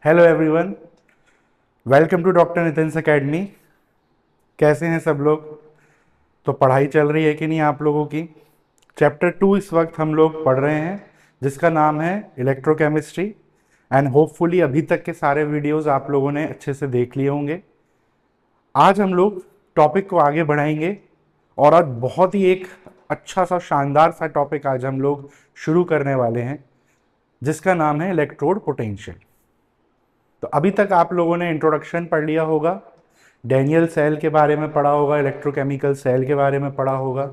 Hello everyone, welcome to doctor Nitin's academy. कैसे हैं सब लोग? तो पढ़ाई चल रही है कि नहीं आप लोगों की? चैप्टर 2 इस वक्त हम लोग पढ़ रहे हैं, जिसका नाम है इलेक्ट्रोकेमिस्ट्री। एंड होपफुली अभी तक के सारे वीडियोस आप लोगों ने अच्छे से देख लिए होंगे। आज हम लोग टॉपिक को आगे बढ़ाएंगे और आज बहुत ही एक अच्छा सा शानदार सा टॉपिक आज हम लोग शुरू करने वाले हैं, जिसका नाम है इलेक्ट्रोड पोटेंशियल। तो अभी तक आप लोगों ने इंट्रोडक्शन पढ़ लिया होगा, डैनियल सेल के बारे में पढ़ा होगा, इलेक्ट्रोकेमिकल सेल के बारे में पढ़ा होगा,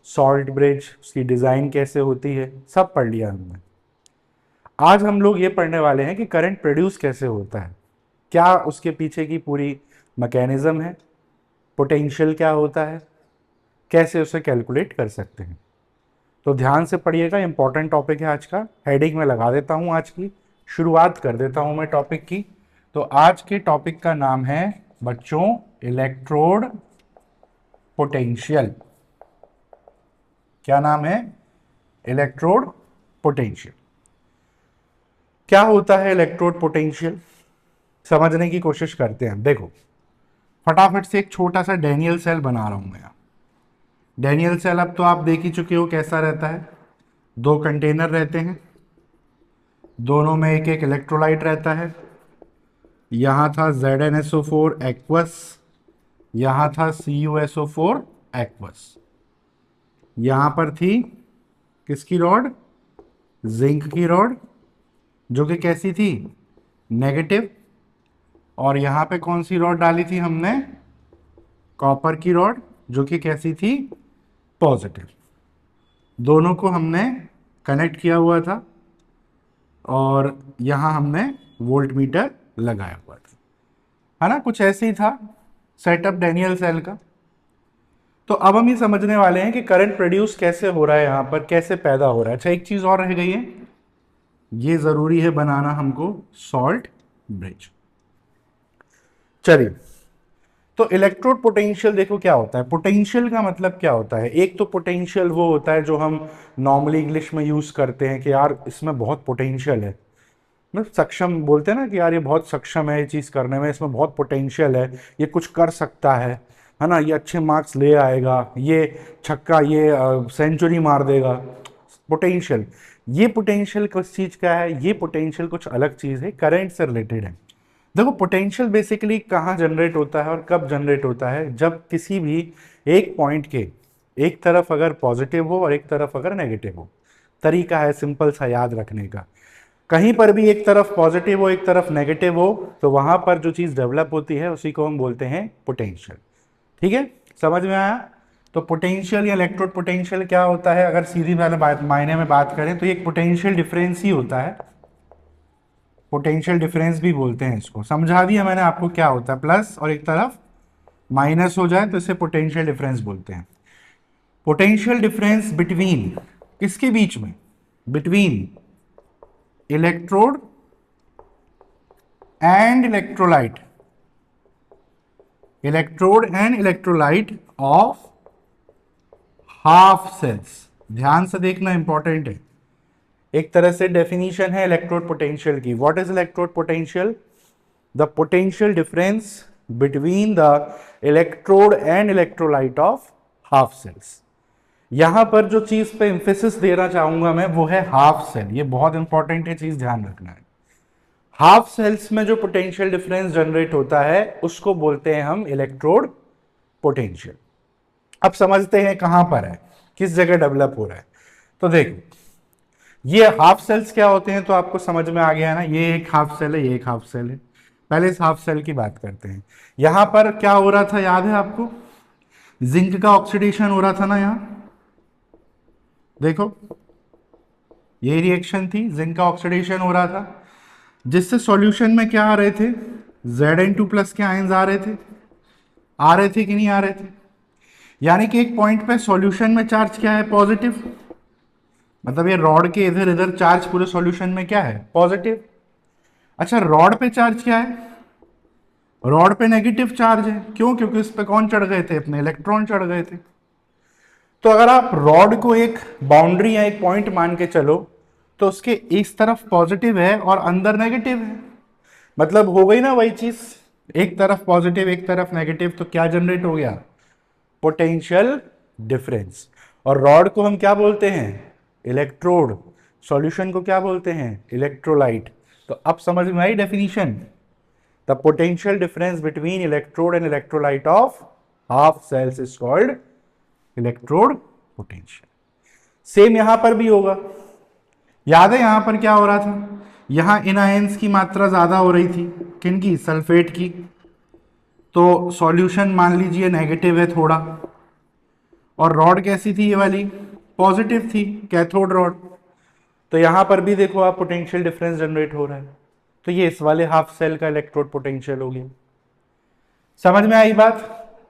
सॉल्ट ब्रिज उसकी डिज़ाइन कैसे होती है, सब पढ़ लिया हमने। आज हम लोग ये पढ़ने वाले हैं कि करंट प्रोड्यूस कैसे होता है, क्या उसके पीछे की पूरी मैकेनिज्म है, पोटेंशियल क्या होता है, कैसे उसे कैलकुलेट कर सकते हैं। तो ध्यान से पढ़िएगा, इंपॉर्टेंट टॉपिक है आज का। हेडिंग में लगा देता हूँ, आज की शुरुआत कर देता हूँ मैं टॉपिक की। तो आज के टॉपिक का नाम है बच्चों इलेक्ट्रोड पोटेंशियल। क्या नाम है? Electrode potential. क्या होता है इलेक्ट्रोड पोटेंशियल, समझने की कोशिश करते हैं। देखो फटाफट से एक छोटा सा डैनियल सेल बना रहा हूं मैं। डैनियल सेल अब तो आप देख ही चुके हो कैसा रहता है। दो कंटेनर रहते हैं, दोनों में एक एक इलेक्ट्रोलाइट रहता है। यहाँ था ZnSO4 एक्वस, यहाँ था CuSO4 एक्वस। यहाँ पर थी किसकी रॉड? जिंक की रॉड, जो कि कैसी थी? नेगेटिव। और यहाँ पे कौन सी रॉड डाली थी हमने? कॉपर की रॉड, जो कि कैसी थी? पॉजिटिव। दोनों को हमने कनेक्ट किया हुआ था और यहाँ हमने वोल्ट मीटर लगाया हुआ था, है ना? कुछ ऐसे ही था सेटअप डैनियल सेल का। तो अब हम ये समझने वाले हैं कि करंट प्रोड्यूस कैसे हो रहा है, यहाँ पर कैसे पैदा हो रहा है। अच्छा, एक चीज और रह गई है, ये जरूरी है बनाना हमको, सॉल्ट ब्रिज। चलिए, तो इलेक्ट्रोड पोटेंशियल देखो क्या होता है। पोटेंशियल का मतलब क्या होता है? एक तो पोटेंशियल वो होता है जो हम नॉर्मली इंग्लिश में यूज करते हैं कि यार इसमें बहुत पोटेंशियल है, मतलब सक्षम बोलते हैं ना कि यार ये बहुत सक्षम है ये चीज़ करने में, इसमें बहुत पोटेंशियल है, ये कुछ कर सकता है ना, ये अच्छे मार्क्स ले आएगा, ये छक्का, ये सेंचुरी मार देगा। पोटेंशियल, ये पोटेंशियल किस चीज़ का है? ये पोटेंशियल कुछ अलग चीज़ है, करंट से रिलेटेड है। देखो पोटेंशियल बेसिकली कहाँ जनरेट होता है और कब जनरेट होता है? जब किसी भी एक पॉइंट के एक तरफ अगर पॉजिटिव हो और एक तरफ अगर नेगेटिव हो। तरीका है सिंपल सा याद रखने का, कहीं पर भी एक तरफ पॉजिटिव हो एक तरफ नेगेटिव हो तो वहां पर जो चीज डेवलप होती है उसी को हम बोलते हैं पोटेंशियल। ठीक है, समझ में आया? तो पोटेंशियल या इलेक्ट्रोड पोटेंशियल क्या होता है, अगर सीधी वाले मायने में बात करें तो एक पोटेंशियल डिफरेंस ही होता है। पोटेंशियल डिफरेंस भी बोलते हैं इसको, समझा दिया मैंने आपको क्या होता है। प्लस और एक तरफ माइनस हो जाए तो इसे पोटेंशियल डिफरेंस बोलते हैं। पोटेंशियल डिफरेंस बिटवीन, किसके बीच में? Between electrode and electrolyte, electrode and electrolyte of half cells. ध्यान से देखना, इंपॉर्टेंट है। एक तरह से डेफिनेशन है इलेक्ट्रोड पोटेंशियल की। What is electrode potential? The potential difference between the electrode and electrolyte of half cells. यहां पर जो चीज पे एम्फेसिस देना चाहूंगा मैं वो है हाफ सेल। ये बहुत इंपॉर्टेंट है, चीज ध्यान रखना है। हाफ सेल्स में जो पोटेंशियल डिफरेंस जनरेट होता है उसको बोलते हैं हम इलेक्ट्रोड पोटेंशियल। अब समझते हैं कहां पर है, किस जगह डेवलप हो रहा है। तो देखो ये हाफ सेल्स क्या होते हैं तो आपको समझ में आ गया है ना। ये एक हाफ सेल है, ये एक हाफ सेल है। पहले इस हाफ सेल की बात करते हैं। यहां पर क्या हो रहा था, याद है आपको? जिंक का ऑक्सीडेशन हो रहा था ना। यहां देखो ये रिएक्शन थी, जिंक का ऑक्सीडेशन हो रहा था, जिससे सॉल्यूशन में क्या आ रहे थे? Zn2+ के आयंस आ रहे थे कि नहीं आ रहे थे? यानी कि एक पॉइंट पे सॉल्यूशन में चार्ज क्या है? पॉजिटिव। मतलब ये रॉड के इधर इधर चार्ज पूरे सॉल्यूशन में क्या है? पॉजिटिव। अच्छा, रॉड पे चार्ज क्या है? रॉड पे नेगेटिव चार्ज है। क्यों? क्योंकि उस पे कौन चढ़ गए थे? अपने इलेक्ट्रॉन चढ़ गए थे। तो अगर आप रॉड को एक बाउंड्री या एक पॉइंट मान के चलो तो उसके इस तरफ पॉजिटिव है और अंदर नेगेटिव है। मतलब हो गई ना वही चीज, एक तरफ पॉजिटिव एक तरफ नेगेटिव, तो क्या जनरेट हो गया, पोटेंशियल डिफरेंस। और रॉड को हम क्या बोलते हैं, इलेक्ट्रोड। सॉल्यूशन को क्या बोलते हैं, इलेक्ट्रोलाइट। तो अब समझ में आई definition, the potential difference between electrode and electrolyte of half cells is called electrode potential. Same यहां पर भी होगा। याद है यहां पर क्या हो रहा था, यहां इनआयंस की मात्रा ज्यादा हो रही थी, किनकी, सल्फेट की। तो सॉल्यूशन मान लीजिए नेगेटिव है थोड़ा, और रॉड कैसी थी ये वाली, पॉजिटिव थी, कैथोड रॉड। तो यहां पर भी देखो आप पोटेंशियल डिफरेंस जनरेट हो रहा है, तो ये इस वाले हाफ सेल का इलेक्ट्रोड पोटेंशियल हो गया। समझ में आई बात,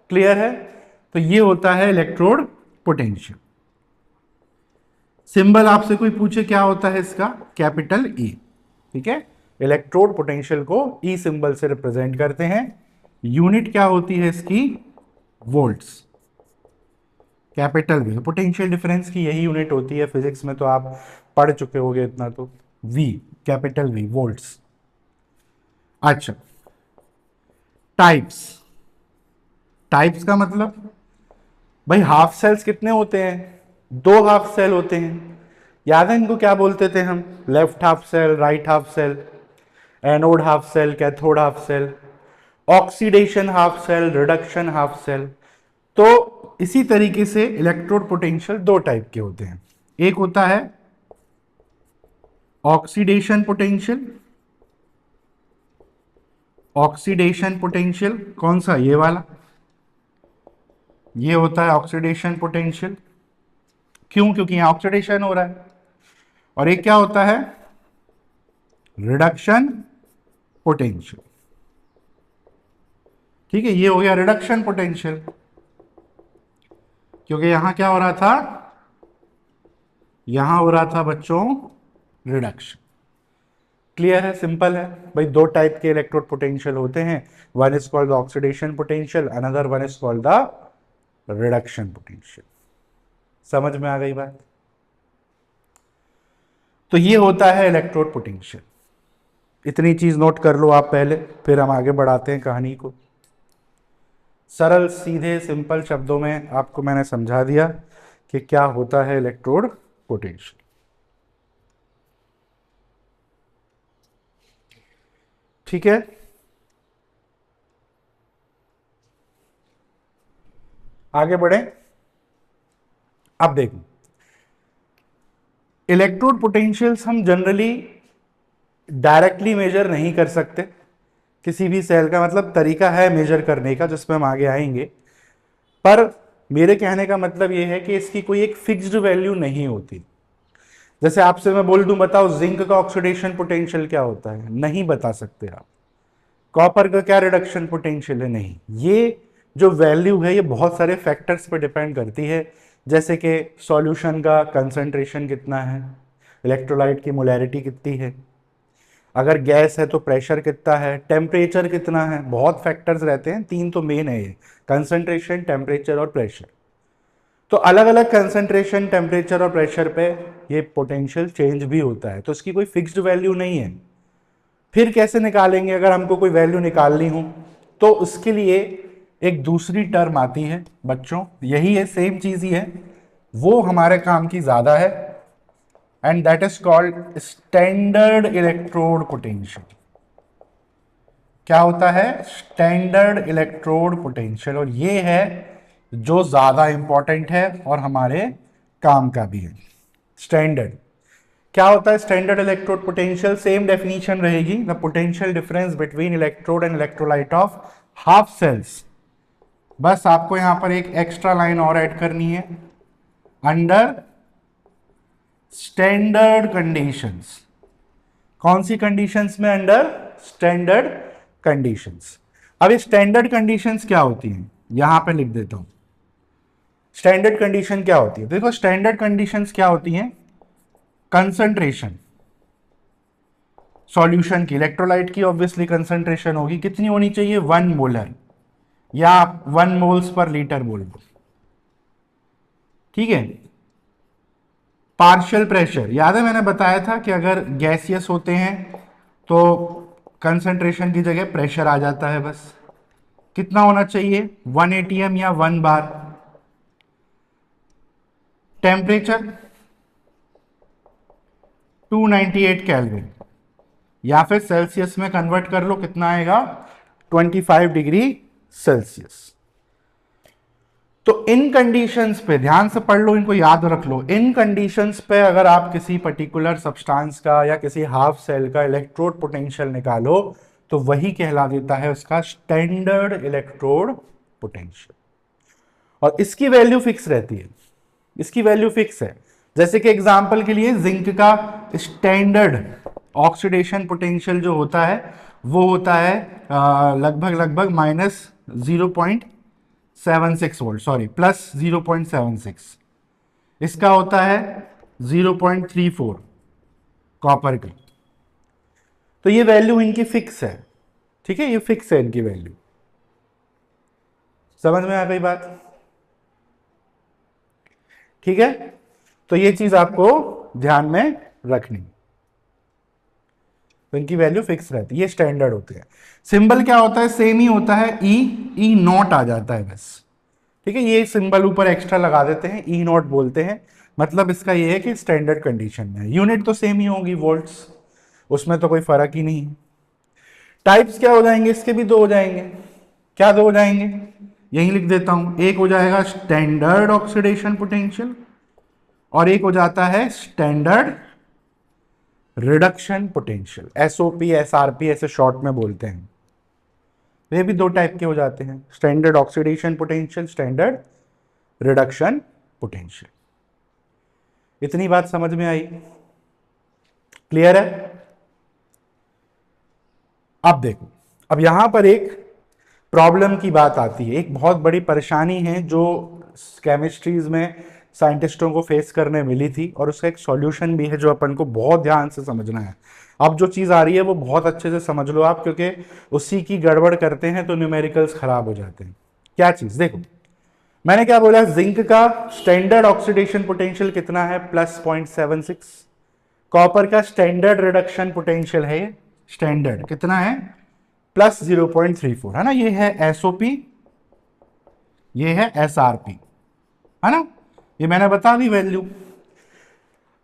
क्लियर है। तो ये होता है इलेक्ट्रोड पोटेंशियल। सिंबल आपसे कोई पूछे क्या होता है इसका, कैपिटल ई, ठीक है। इलेक्ट्रोड पोटेंशियल को ई सिंबल से रिप्रेजेंट करते हैं। यूनिट क्या होती है इसकी, volts. Capital V, potential difference की यही यूनिट होती है, फिजिक्स में तो आप पढ़ चुके होंगे इतना तो। V, capital V, volts. अच्छा, टाइप्स। टाइप्स का मतलब, भाई हाफ सेल्स कितने होते हैं, दो हाफ सेल होते हैं। याद है इनको क्या बोलते थे हम, left half cell, right half cell, anode half cell, cathode half cell, oxidation half cell, reduction half cell. तो इसी तरीके से इलेक्ट्रोड पोटेंशियल दो टाइप के होते हैं। एक होता है ऑक्सीडेशन पोटेंशियल। ऑक्सीडेशन पोटेंशियल कौन सा, ये वाला, ये होता है ऑक्सीडेशन पोटेंशियल। क्यों, क्योंकि यहां ऑक्सीडेशन हो रहा है। और एक क्या होता है, रिडक्शन पोटेंशियल। ठीक है, ये हो गया रिडक्शन पोटेंशियल, क्योंकि यहां क्या हो रहा था, यहां हो रहा था बच्चों रिडक्शन। क्लियर है, सिंपल है भाई। दो टाइप के इलेक्ट्रोड पोटेंशियल होते हैं, one is called the oxidation potential, another one is called the reduction potential. समझ में आ गई बात। तो ये होता है इलेक्ट्रोड पोटेंशियल। इतनी चीज नोट कर लो आप पहले, फिर हम आगे बढ़ाते हैं कहानी को। सरल सीधे सिंपल शब्दों में आपको मैंने समझा दिया कि क्या होता है इलेक्ट्रोड पोटेंशियल। ठीक है, आगे बढ़े। अब देखो, इलेक्ट्रोड पोटेंशियल्स हम जनरली डायरेक्टली मेजर नहीं कर सकते किसी भी सेल का, मतलब तरीका है मेजर करने का जिसमें हम आगे आएंगे। पर मेरे कहने का मतलब यह है कि इसकी कोई एक फिक्स्ड वैल्यू नहीं होती। जैसे आपसे मैं बोल दूं बताओ जिंक का ऑक्सीडेशन पोटेंशियल क्या होता है, नहीं बता सकते आप। कॉपर का क्या रिडक्शन पोटेंशियल है, नहीं। ये जो वैल्यू है ये बहुत सारे फैक्टर्स पर डिपेंड करती है, जैसे कि सॉल्यूशन का कंसंट्रेशन कितना है, इलेक्ट्रोलाइट की मोलैरिटी कितनी है, अगर गैस है तो प्रेशर कितना है, टेम्परेचर कितना है, बहुत फैक्टर्स रहते हैं। तीन तो मेन है ये, कंसंट्रेशन, टेम्परेचर और प्रेशर। तो अलग अलग कंसंट्रेशन, टेम्परेचर और प्रेशर पे ये पोटेंशियल चेंज भी होता है, तो इसकी कोई फिक्स्ड वैल्यू नहीं है। फिर कैसे निकालेंगे, अगर हमको कोई वैल्यू निकालनी हो तो उसके लिए एक दूसरी टर्म आती है बच्चों, यही है, सेम चीज ही है, वो हमारे काम की ज्यादा है, and that is called standard electrode potential. क्या होता है, स्टैंडर्ड इलेक्ट्रोड पोटेंशियल, और ये है जो ज्यादा इंपॉर्टेंट है और हमारे काम का भी है। स्टैंडर्ड क्या होता है, standard electrode potential, same definition रहेगी, the potential difference between electrode and electrolyte of half cells. बस आपको यहां पर एक एक्स्ट्रा लाइन और ऐड करनी है, अंडर स्टैंडर्ड कंडीशंस। कौन सी कंडीशंस में, अंडर स्टैंडर्ड कंडीशंस। अब ये स्टैंडर्ड कंडीशंस क्या होती हैं, यहां पे लिख देता हूं। स्टैंडर्ड कंडीशन क्या होती है, देखो स्टैंडर्ड कंडीशंस क्या होती हैं, कंसंट्रेशन सॉल्यूशन की, इलेक्ट्रोलाइट की ऑब्वियसली कंसंट्रेशन होगी, कितनी होनी चाहिए, 1 मोलर, या 1 मोल्स पर लीटर बोल दो, ठीक है। पार्शियल प्रेशर, याद है मैंने बताया था कि अगर गैसियस होते हैं तो कंसंट्रेशन की जगह प्रेशर आ जाता है बस। कितना होना चाहिए, 1 atm या 1 बार। टेम्परेचर 298 केल्विन, या फिर सेल्सियस में कन्वर्ट कर लो, कितना आएगा 25 डिग्री सेल्सियस। तो इन कंडीशंस पे ध्यान से पढ़ लो, इनको याद रख लो। इन कंडीशंस पे अगर आप किसी पर्टिकुलर सब्सटेंस का या किसी हाफ सेल का इलेक्ट्रोड पोटेंशियल निकालो तो वही कहला देता है उसका स्टैंडर्ड इलेक्ट्रोड पोटेंशियल। और इसकी वैल्यू फिक्स रहती है, इसकी वैल्यू फिक्स है। जैसे कि एग्जांपल के लिए जिंक का स्टैंडर्ड ऑक्सीडेशन पोटेंशियल जो होता है वो होता है लगभग -0.76 वोल्ट, सॉरी प्लस 0.76। इसका होता है 0.34 कॉपर का। तो ये वैल्यू इनकी फिक्स है, ठीक है, ये फिक्स है इनकी वैल्यू। समझ में आ गई बात? ठीक है, तो ये चीज आपको ध्यान में रखनी, तो इनकी वैल्यू फिक्स रहती है, ये स्टैंडर्ड होते हैं। सिंबल क्या होता है, सेम ही होता है, ई नॉट आ जाता है बस, ठीक है। ये सिंबल ऊपर एक्स्ट्रा लगा देते हैं, ई नॉट बोलते हैं। मतलब इसका ये है कि स्टैंडर्ड कंडीशन में है। यूनिट तो सेम ही होगी, वोल्ट्स, उसमें तो कोई फर्क ही नहीं है। टाइप्स क्या हो जाएंगे इसके, भी दो हो जाएंगे। क्या दो हो जाएंगे, यही लिख देता हूं। एक हो जाएगा स्टैंडर्ड ऑक्सीडेशन पोटेंशियल और एक हो जाता है standard reduction potential, SOP SRP ऐसे शॉर्ट में बोलते हैं। वे भी दो टाइप के हो जाते हैं, standard oxidation potential, standard reduction potential. इतनी बात समझ में आई? क्लियर है? अब देखो, अब यहां पर एक प्रॉब्लम की बात आती है, एक बहुत बड़ी परेशानी है जो केमिस्ट्रीज में साइंटिस्टों को फेस करने मिली थी, और उसका एक सॉल्यूशन भी है जो अपन को बहुत ध्यान से समझना है। अब जो चीज़ आ रही है वो बहुत अच्छे से समझ लो आप, क्योंकि उसी की गड़बड़ करते हैं तो न्यूमेरिकल्स खराब हो जाते हैं। क्या चीज़, देखो मैंने क्या बोला, जिंक का स्टैंडर्ड ऑक्सीडेशन पोटेंशियल कितना है, +0.76। कॉपर का स्टैंडर्ड रिडक्शन पोटेंशियल है, स्टैंडर्ड कितना है, +0.34, है ना। ये है एसओपी, ये है एसआरपी, है ना, ये मैंने बता दी वैल्यू।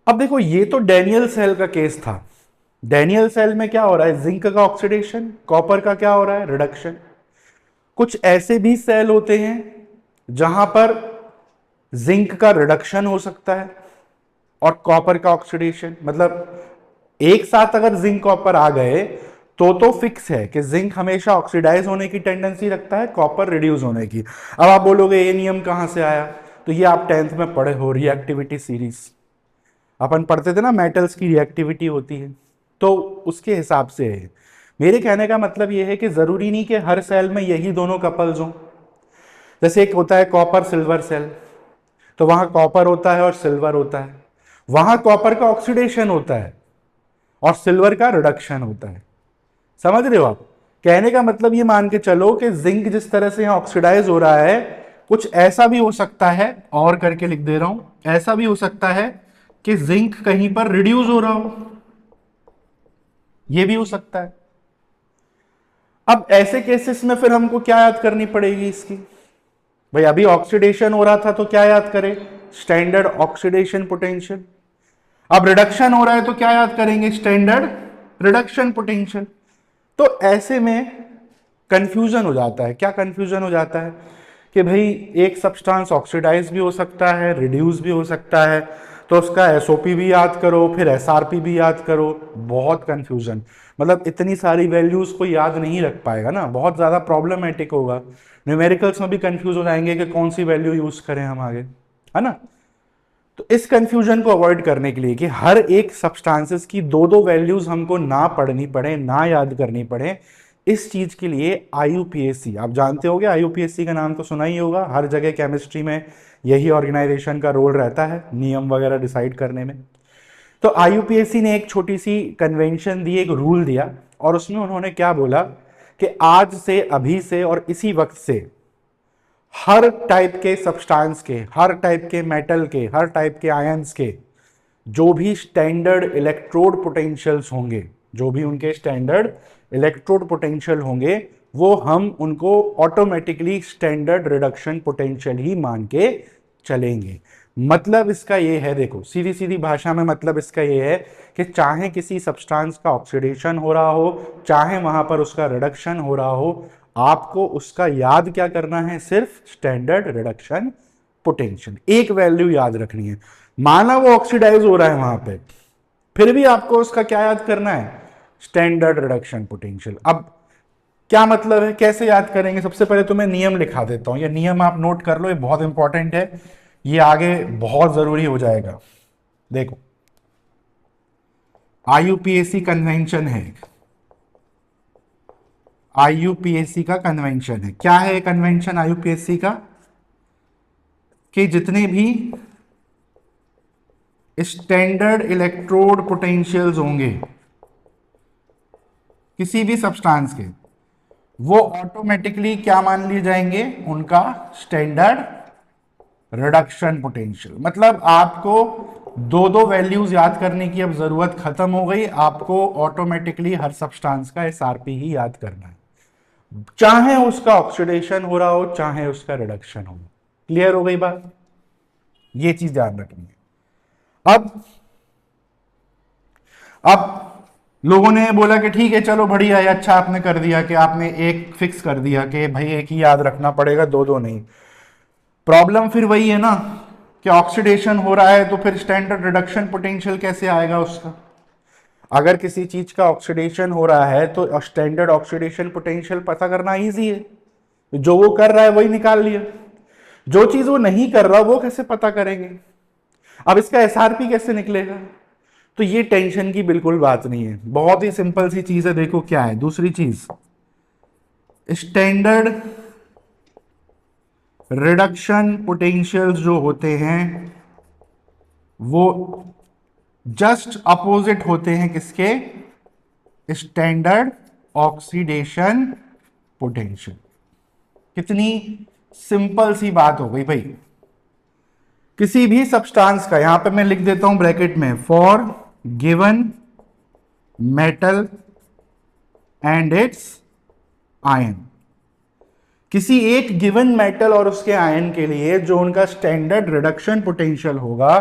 अब देखो, ये तो डैनियल सेल का केस था। डैनियल सेल में क्या हो रहा है, जिंक का ऑक्सीडेशन, कॉपर का क्या हो रहा है, रिडक्शन। कुछ ऐसे भी सेल होते हैं जहां पर जिंक का रिडक्शन हो सकता है और कॉपर का ऑक्सीडेशन। मतलब एक साथ अगर जिंक कॉपर आ गए तो फिक्स है कि जिंक हमेशा ऑक्सीडाइज होने की टेंडेंसी रखता है, कॉपर रिड्यूस होने की। अब आप बोलोगे ये नियम कहां से आया, तो ये आप 10th में पढ़े हो, रिएक्टिविटी सीरीज अपन पढ़ते थे ना, मेटल्स की रिएक्टिविटी होती है, तो उसके हिसाब से है। मेरे कहने का मतलब ये है कि जरूरी नहीं कि हर सेल में यही दोनों कपल्स हों। जैसे एक होता है कॉपर सिल्वर सेल, तो वहां कॉपर होता है और सिल्वर होता है, वहां कॉपर का ऑक्सीडेशन होता है और सिल्वर का रिडक्शन होता है। समझ रहे हो आप? कहने का मतलब ये मान के चलो कि जिंक जिस तरह से यहां ऑक्सीडाइज हो रहा है, कुछ ऐसा भी हो सकता है, और करके लिख दे रहा हूं, ऐसा भी हो सकता है कि जिंक कहीं पर रिड्यूस हो रहा हो, यह भी हो सकता है। अब ऐसे केसेस में फिर हमको क्या याद करनी पड़ेगी इसकी, भाई अभी ऑक्सीडेशन हो रहा था तो क्या याद करें, स्टैंडर्ड ऑक्सीडेशन पोटेंशियल। अब रिडक्शन हो रहा है तो क्या याद करेंगे, स्टैंडर्ड रिडक्शन पोटेंशियल। तो ऐसे में कंफ्यूजन हो जाता है। क्या कंफ्यूजन हो जाता है कि भाई एक सब्सटेंस ऑक्सीडाइज भी हो सकता है, रिड्यूस भी हो सकता है, तो उसका एसओपी भी याद करो, फिर एसआरपी भी याद करो, बहुत कंफ्यूजन। मतलब इतनी सारी वैल्यूज को याद नहीं रख पाएगा ना, बहुत ज़्यादा प्रॉब्लमेटिक होगा। न्यूमेरिकल्स में भी कंफ्यूज हो जाएंगे कि कौन सी वैल्यू यूज करें हम आगे, है ना। तो इस कंफ्यूजन को अवॉइड करने के लिए कि हर एक सब्सटेंसेस की दो दो वैल्यूज हमको ना पढ़नी पड़े, ना याद करनी पड़े, इस चीज के लिए आईयूपीएसी, आप जानते होंगे आईयूपीएसी का नाम तो सुना ही होगा, हर जगह केमिस्ट्री में यही ऑर्गेनाइजेशन का रोल रहता है नियम वगैरह डिसाइड करने में। तो आईयूपीएसी ने एक छोटी सी कन्वेंशन दी, एक रूल दिया, और उसमें उन्होंने क्या बोला कि आज से, अभी से और इसी वक्त से हर टाइप के सब्सटेंस के, हर टाइप के मेटल के, हर टाइप के आयंस के जो भी स्टैंडर्ड इलेक्ट्रोड पोटेंशियल्स होंगे, जो भी उनके स्टैंडर्ड इलेक्ट्रोड पोटेंशियल होंगे वो हम उनको ऑटोमेटिकली स्टैंडर्ड रिडक्शन पोटेंशियल ही मान के चलेंगे। मतलब इसका ये है, देखो सीधी सीधी भाषा में मतलब इसका ये है कि चाहे किसी सब्सटेंस का ऑक्सीडेशन हो रहा हो, चाहे वहां पर उसका रिडक्शन हो रहा हो, आपको उसका याद क्या करना है, सिर्फ स्टैंडर्ड रिडक्शन पोटेंशियल, एक वैल्यू याद रखनी है। माना वो ऑक्सीडाइज हो रहा है वहां पे, फिर भी आपको उसका क्या याद करना है, स्टैंडर्ड रिडक्शन पोटेंशियल। अब क्या मतलब है, कैसे याद करेंगे, सबसे पहले तो मैं नियम लिखा देता हूं, ये नियम आप नोट कर लो, ये बहुत इंपॉर्टेंट है, ये आगे बहुत जरूरी हो जाएगा। देखो आईयूपीएसी कन्वेंशन है, आईयूपीएसी का कन्वेंशन है, क्या है कन्वेंशन आईयूपीएसी का, कि जितने भी स्टैंडर्ड इलेक्ट्रोड पोटेंशियल्स होंगे किसी भी सब्सटेंस के, वो ऑटोमेटिकली क्या मान लिए जाएंगे, उनका स्टैंडर्ड रिडक्शन पोटेंशियल। मतलब आपको दो दो वैल्यूज याद करने की अब जरूरत खत्म हो गई, आपको ऑटोमेटिकली हर सब्सटेंस का एसआरपी ही याद करना है, चाहे उसका ऑक्सीडेशन हो रहा हो चाहे उसका रिडक्शन हो। क्लियर हो गई बात, ये चीज ध्यान रखनी है। अब लोगों ने बोला कि ठीक है चलो बढ़िया है, अच्छा आपने कर दिया कि आपने एक फिक्स कर दिया कि भाई एक ही याद रखना पड़ेगा, दो दो नहीं। प्रॉब्लम फिर वही है ना कि ऑक्सीडेशन हो रहा है तो फिर स्टैंडर्ड रिडक्शन पोटेंशियल कैसे आएगा उसका। अगर किसी चीज का ऑक्सीडेशन हो रहा है तो स्टैंडर्ड ऑक्सीडेशन पोटेंशियल पता करना इजी है, जो वो कर रहा है वही निकाल लिया, जो चीज वो नहीं कर रहा वो कैसे पता करेंगे, अब इसका एसआरपी कैसे निकलेगा। तो ये टेंशन की बिल्कुल बात नहीं है, बहुत ही सिंपल सी चीज है। देखो क्या है दूसरी चीज, स्टैंडर्ड रिडक्शन पोटेंशियल्स जो होते हैं वो जस्ट अपोजिट होते हैं किसके, स्टैंडर्ड ऑक्सीडेशन पोटेंशियल। कितनी सिंपल सी बात हो गई भाई। किसी भी सब्सटेंस का, यहां पे मैं लिख देता हूं ब्रैकेट में, for given metal and it's ion, किसी एक गिवन मेटल और उसके आयन के लिए जो उनका स्टैंडर्ड रिडक्शन पोटेंशियल होगा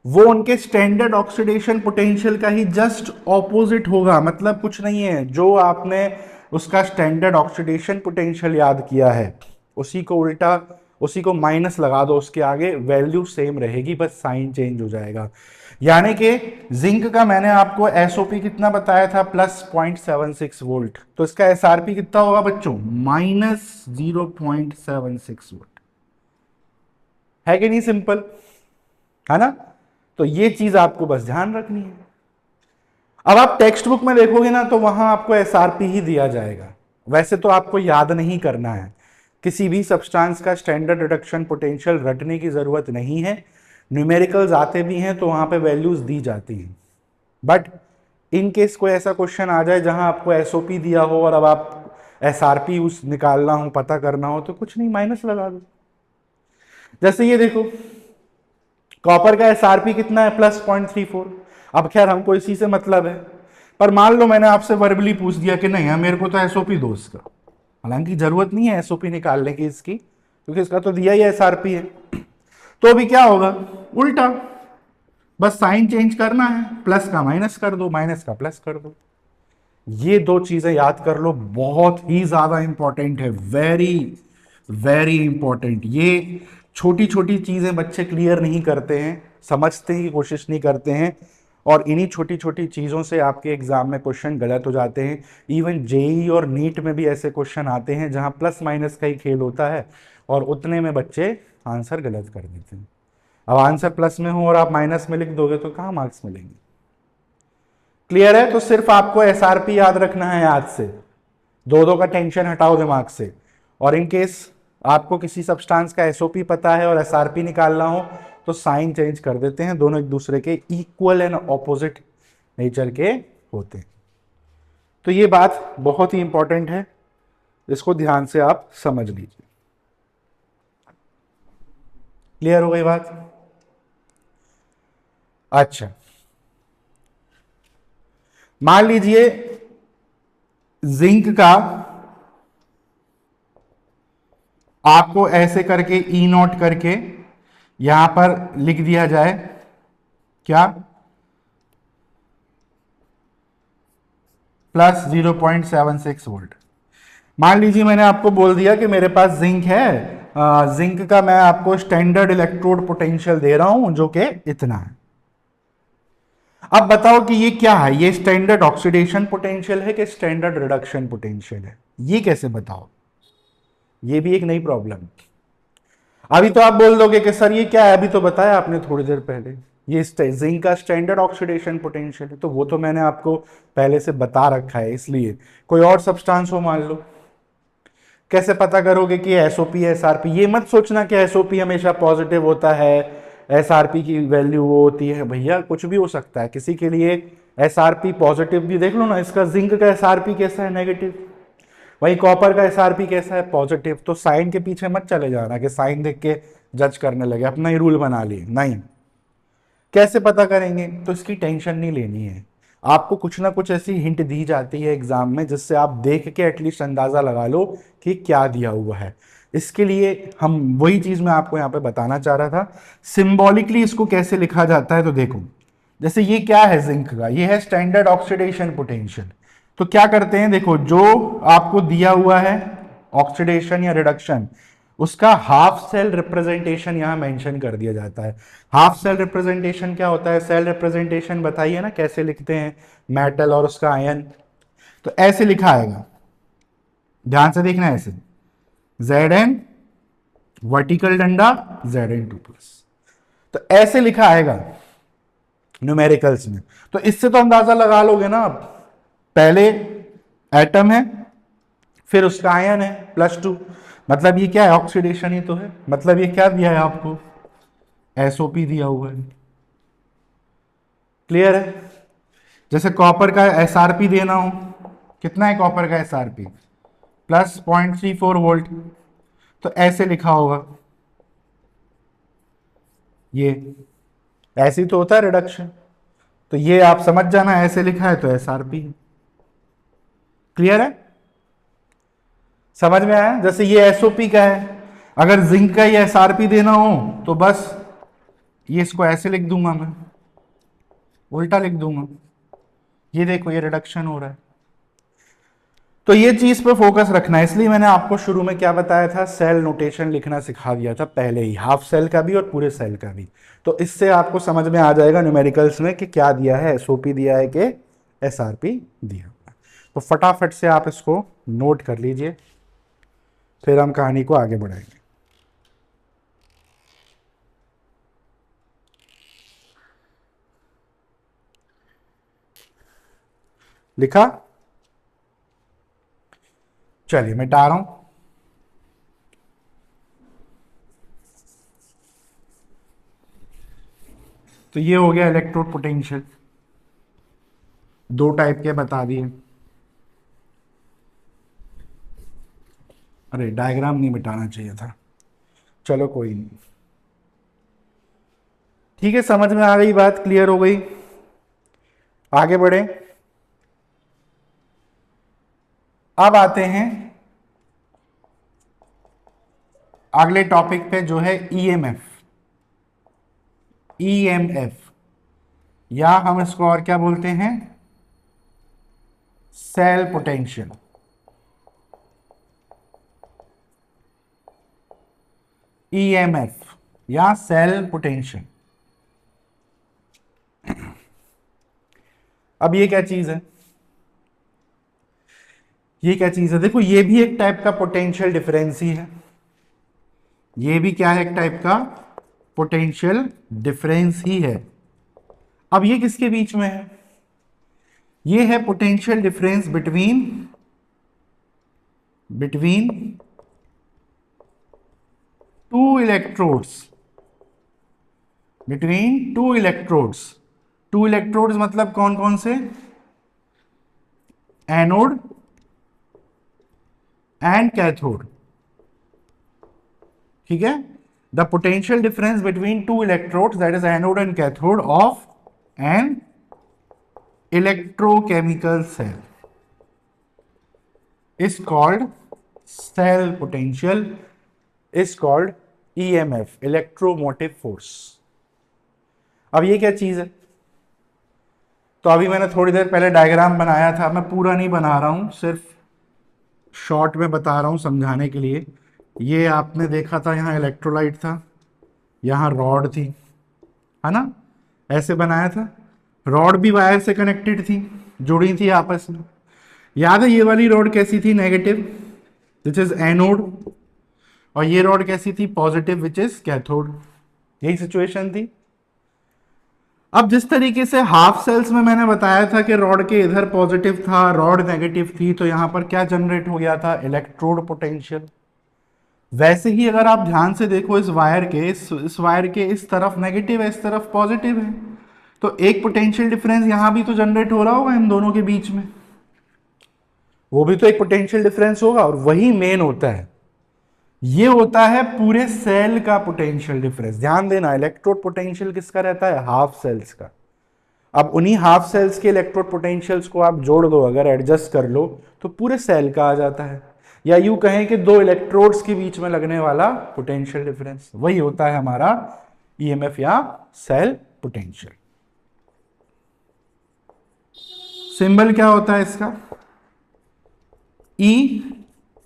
वो उनके स्टैंडर्ड ऑक्सीडेशन पोटेंशियल का ही जस्ट ऑपोजिट होगा। मतलब कुछ नहीं है, जो आपने उसका स्टैंडर्ड ऑक्सीडेशन पोटेंशियल याद किया है उसी को उल्टा, उसी को माइनस लगा दो उसके आगे, वैल्यू सेम रहेगी, बस साइन चेंज हो जाएगा। यानी कि जिंक का मैंने आपको एसओपी कितना बताया था, +0.76 वोल्ट, तो इसका एसआरपी कितना होगा बच्चों, -0.76 वोल्ट। है कि नहीं सिंपल, है ना। तो ये चीज आपको बस ध्यान रखनी है। अब आप टेक्स्ट बुक में देखोगे ना तो वहां आपको एसआरपी ही दिया जाएगा, वैसे तो आपको याद नहीं करना है, किसी भी सब्सटेंस का स्टैंडर्ड रिडक्शन पोटेंशियल रटने की जरूरत नहीं है। न्यूमेरिकल्स आते भी हैं तो वहां पे वैल्यूज दी जाती हैं, बट इन केस कोई ऐसा क्वेश्चन आ जाए जहां आपको एसओपी दिया हो और अब आप एसआरपी उस निकालना हो, पता करना हो, तो कुछ नहीं, माइनस लगा दो। जैसे ये देखो कॉपर का एसआरपी कितना है, +0.34। अब खैर हमको इसी से मतलब है, पर मान लो मैंने आपसे वर्बली पूछ दिया कि नहीं मेरे को तो एसओपी दो इसका, हालांकि जरूरत नहीं है एसओपी निकालने की इसकी, क्योंकि इसका तो दिया ही एसआरपी है। तो अभी क्या होगा, उल्टा, बस साइन चेंज करना है, प्लस का माइनस कर दो, माइनस का प्लस कर दो। ये दो चीजें याद कर लो, बहुत ही ज्यादा इंपॉर्टेंट है, वेरी वेरी इंपॉर्टेंट। ये छोटी छोटी चीजें बच्चे क्लियर नहीं करते हैं, समझने की कोशिश नहीं करते हैं, और इन्हीं छोटी छोटी चीजों से आपके एग्जाम में क्वेश्चन गलत हो जाते हैं। इवन जेई और नीट में भी ऐसे क्वेश्चन आते हैं जहां प्लस माइनस का ही खेल होता है और उतने में बच्चे आंसर गलत कर देते हैं। अब आंसर प्लस में हो और आप माइनस में लिख दोगे तो कहां मार्क्स मिलेंगे। क्लियर है, तो सिर्फ आपको एसआरपी याद रखना है आज से, दो दो का टेंशन हटाओ दिमाग से। और इन केस आपको किसी सब्सटेंस का एसओपी पता है और एसआरपी निकालना हो तो साइन चेंज कर देते हैं, दोनों एक दूसरे के इक्वल एंड ऑपोजिट नेचर के होते हैं। तो ये बात बहुत ही इंपॉर्टेंट है, इसको ध्यान से आप समझ लीजिए। क्लियर हो गई बात। अच्छा मान लीजिए जिंक का आपको ऐसे करके ई नोट करके यहां पर लिख दिया जाए, क्या, प्लस 0.76 वोल्ट। मान लीजिए मैंने आपको बोल दिया कि मेरे पास जिंक है, जिंक का मैं आपको स्टैंडर्ड इलेक्ट्रोड पोटेंशियल दे रहा हूं जो कि इतना है। अब बताओ कि ये क्या है, ये स्टैंडर्ड ऑक्सीडेशन पोटेंशियल है कि स्टैंडर्ड रिडक्शन पोटेंशियल है, ये कैसे बताओ? ये भी एक नई प्रॉब्लम। अभी तो आप बोल दोगे कि सर ये क्या है, अभी तो बताया आपने थोड़ी देर पहले, ये जिंक का स्टैंडर्ड ऑक्सीडेशन पोटेंशियल है। तो वो तो मैंने आपको पहले से बता रखा है, इसलिए कोई और सब्सटेंस हो मान लो, कैसे पता करोगे कि एसओपी एसआरपी? ये मत सोचना कि एसओपी हमेशा पॉजिटिव होता है, एसआरपी की वैल्यू वो होती है। भैया कुछ भी हो सकता है, किसी के लिए एसआरपी पॉजिटिव भी देख लो ना, इसका जिंक का एसआरपी कैसा है, नेगेटिव। वही कॉपर का एसआरपी कैसा है, पॉजिटिव। तो साइन के पीछे मत चले जाना कि साइन देख के जज करने लगे, अपना ही रूल बना लिए, नहीं। कैसे पता करेंगे? तो इसकी टेंशन नहीं लेनी है, आपको कुछ ना कुछ ऐसी हिंट दी जाती है एग्जाम में जिससे आप देख के एटलीस्ट अंदाजा लगा लो कि क्या दिया हुआ है। इसके लिए हम वही चीज मैं आपको यहाँ पे बताना चाह रहा था, सिंबॉलिकली इसको कैसे लिखा जाता है। तो देखो, जैसे ये क्या है जिंक का, ये है स्टैंडर्ड ऑक्सीडेशन पोटेंशियल। तो क्या करते हैं, देखो जो आपको दिया हुआ है ऑक्सीडेशन या रिडक्शन, उसका हाफ सेल रिप्रेजेंटेशन यहां मेंशन कर दिया जाता है। हाफ सेल रिप्रेजेंटेशन क्या होता है? सेल रिप्रेजेंटेशन बताइए ना कैसे लिखते हैं, मेटल और उसका आयन। तो ऐसे लिखा आएगा, ध्यान से देखना, ऐसे Zn वर्टिकल डंडा Zn2+, तो ऐसे लिखा आएगा न्यूमेरिकल्स में। तो इससे तो अंदाजा लगा लोगे ना आप, पहले एटम है, फिर उसका आयन है +2, मतलब ये क्या है, ऑक्सीडेशन ही तो है। मतलब ये क्या दिया है आपको, एसओपी दिया हुआ है। क्लियर है? जैसे कॉपर का एसआरपी देना हो, कितना है कॉपर का एसआरपी, +0.34 वोल्ट। तो ऐसे लिखा होगा, ये ऐसे ही तो होता है रिडक्शन। तो ये आप समझ जाना, ऐसे लिखा है तो एसआरपी। क्लियर है? समझ में आया? जैसे ये एसओपी का है, अगर जिंक का ये एसआरपी देना हो तो बस ये इसको ऐसे लिख दूंगा, मैं उल्टा लिख दूंगा। ये देखो ये रिडक्शन हो रहा है। तो ये चीज पे फोकस रखना है, इसलिए मैंने आपको शुरू में क्या बताया था, सेल नोटेशन लिखना सिखा दिया था पहले ही, हाफ सेल का भी और पूरे सेल का भी। तो इससे आपको समझ में आ जाएगा न्यूमेरिकल्स में कि क्या दिया है, एसओपी दिया है कि एसआरपी दिया है। तो फटाफट से आप इसको नोट कर लीजिए, फिर हम कहानी को आगे बढ़ाएंगे। लिखा? चलिए मिटा रहा हूं। तो ये हो गया इलेक्ट्रोड पोटेंशियल, दो टाइप के बता दिए। अरे डायग्राम नहीं मिटाना चाहिए था, चलो कोई नहीं। ठीक है, समझ में आ गई बात, क्लियर हो गई? आगे बढ़े। अब आते हैं अगले टॉपिक पे, जो है ईएमएफ। ईएमएफ, या हम इसको और क्या बोलते हैं, सेल पोटेंशियल। ईएमएफ या सेल पोटेंशियल। अब ये क्या चीज है, ये क्या चीज है? देखो ये भी एक टाइप का पोटेंशियल डिफरेंस ही है, ये भी क्या है, एक टाइप का पोटेंशियल डिफरेंस ही है। अब ये किसके बीच में है? ये है potential difference between two electrodes, between two electrodes. Two electrodes मतलब कौन कौन से? Anode and cathode. ठीक है, the potential difference between two electrodes, that is anode and cathode of an electrochemical cell is called cell potential is called EMF, electromotive force। अब ये क्या चीज है? तो अभी मैंने थोड़ी देर पहले डायग्राम बनाया था, मैं पूरा नहीं बना रहा हूं, सिर्फ शॉर्ट में बता रहा हूं समझाने के लिए। ये आपने देखा था, यहाँ इलेक्ट्रोलाइट था, यहाँ रॉड थी, है ना, ऐसे बनाया था। रॉड भी वायर से कनेक्टेड थी, जुड़ी थी आपस में। याद है ये वाली रॉड कैसी थी? नेगेटिव, विच इज एनोड, और ये रॉड कैसी थी? Positive, which is cathode. यही सिचुएशन थी। अब जिस तरीके से हाफ सेल्स में मैंने बताया था कि रॉड के इधर पॉजिटिव था, रॉड नेगेटिव थी, तो यहां पर क्या जनरेट हो गया था? Electrode potential. वैसे ही अगर आप ध्यान से देखो, इस वायर के इस वायर के इस तरफ नेगेटिव है, इस तरफ पॉजिटिव है, तो एक पोटेंशियल डिफरेंस यहां भी तो जनरेट हो रहा होगा इन दोनों के बीच में, वो भी तो एक पोटेंशियल डिफरेंस होगा, और वही मेन होता है। ये होता है पूरे सेल का पोटेंशियल डिफरेंस। ध्यान देना, इलेक्ट्रोड पोटेंशियल किसका रहता है? हाफ सेल्स का। अब उन्हीं हाफ सेल्स के इलेक्ट्रोड पोटेंशियल्स को आप जोड़ दो, अगर एडजस्ट कर लो, तो पूरे सेल का आ जाता है। या यूं कहें कि दो इलेक्ट्रोड्स के बीच में लगने वाला पोटेंशियल डिफरेंस, वही होता है हमारा ईएमएफ या सेल पोटेंशियल। सिंबल क्या होता है इसका? E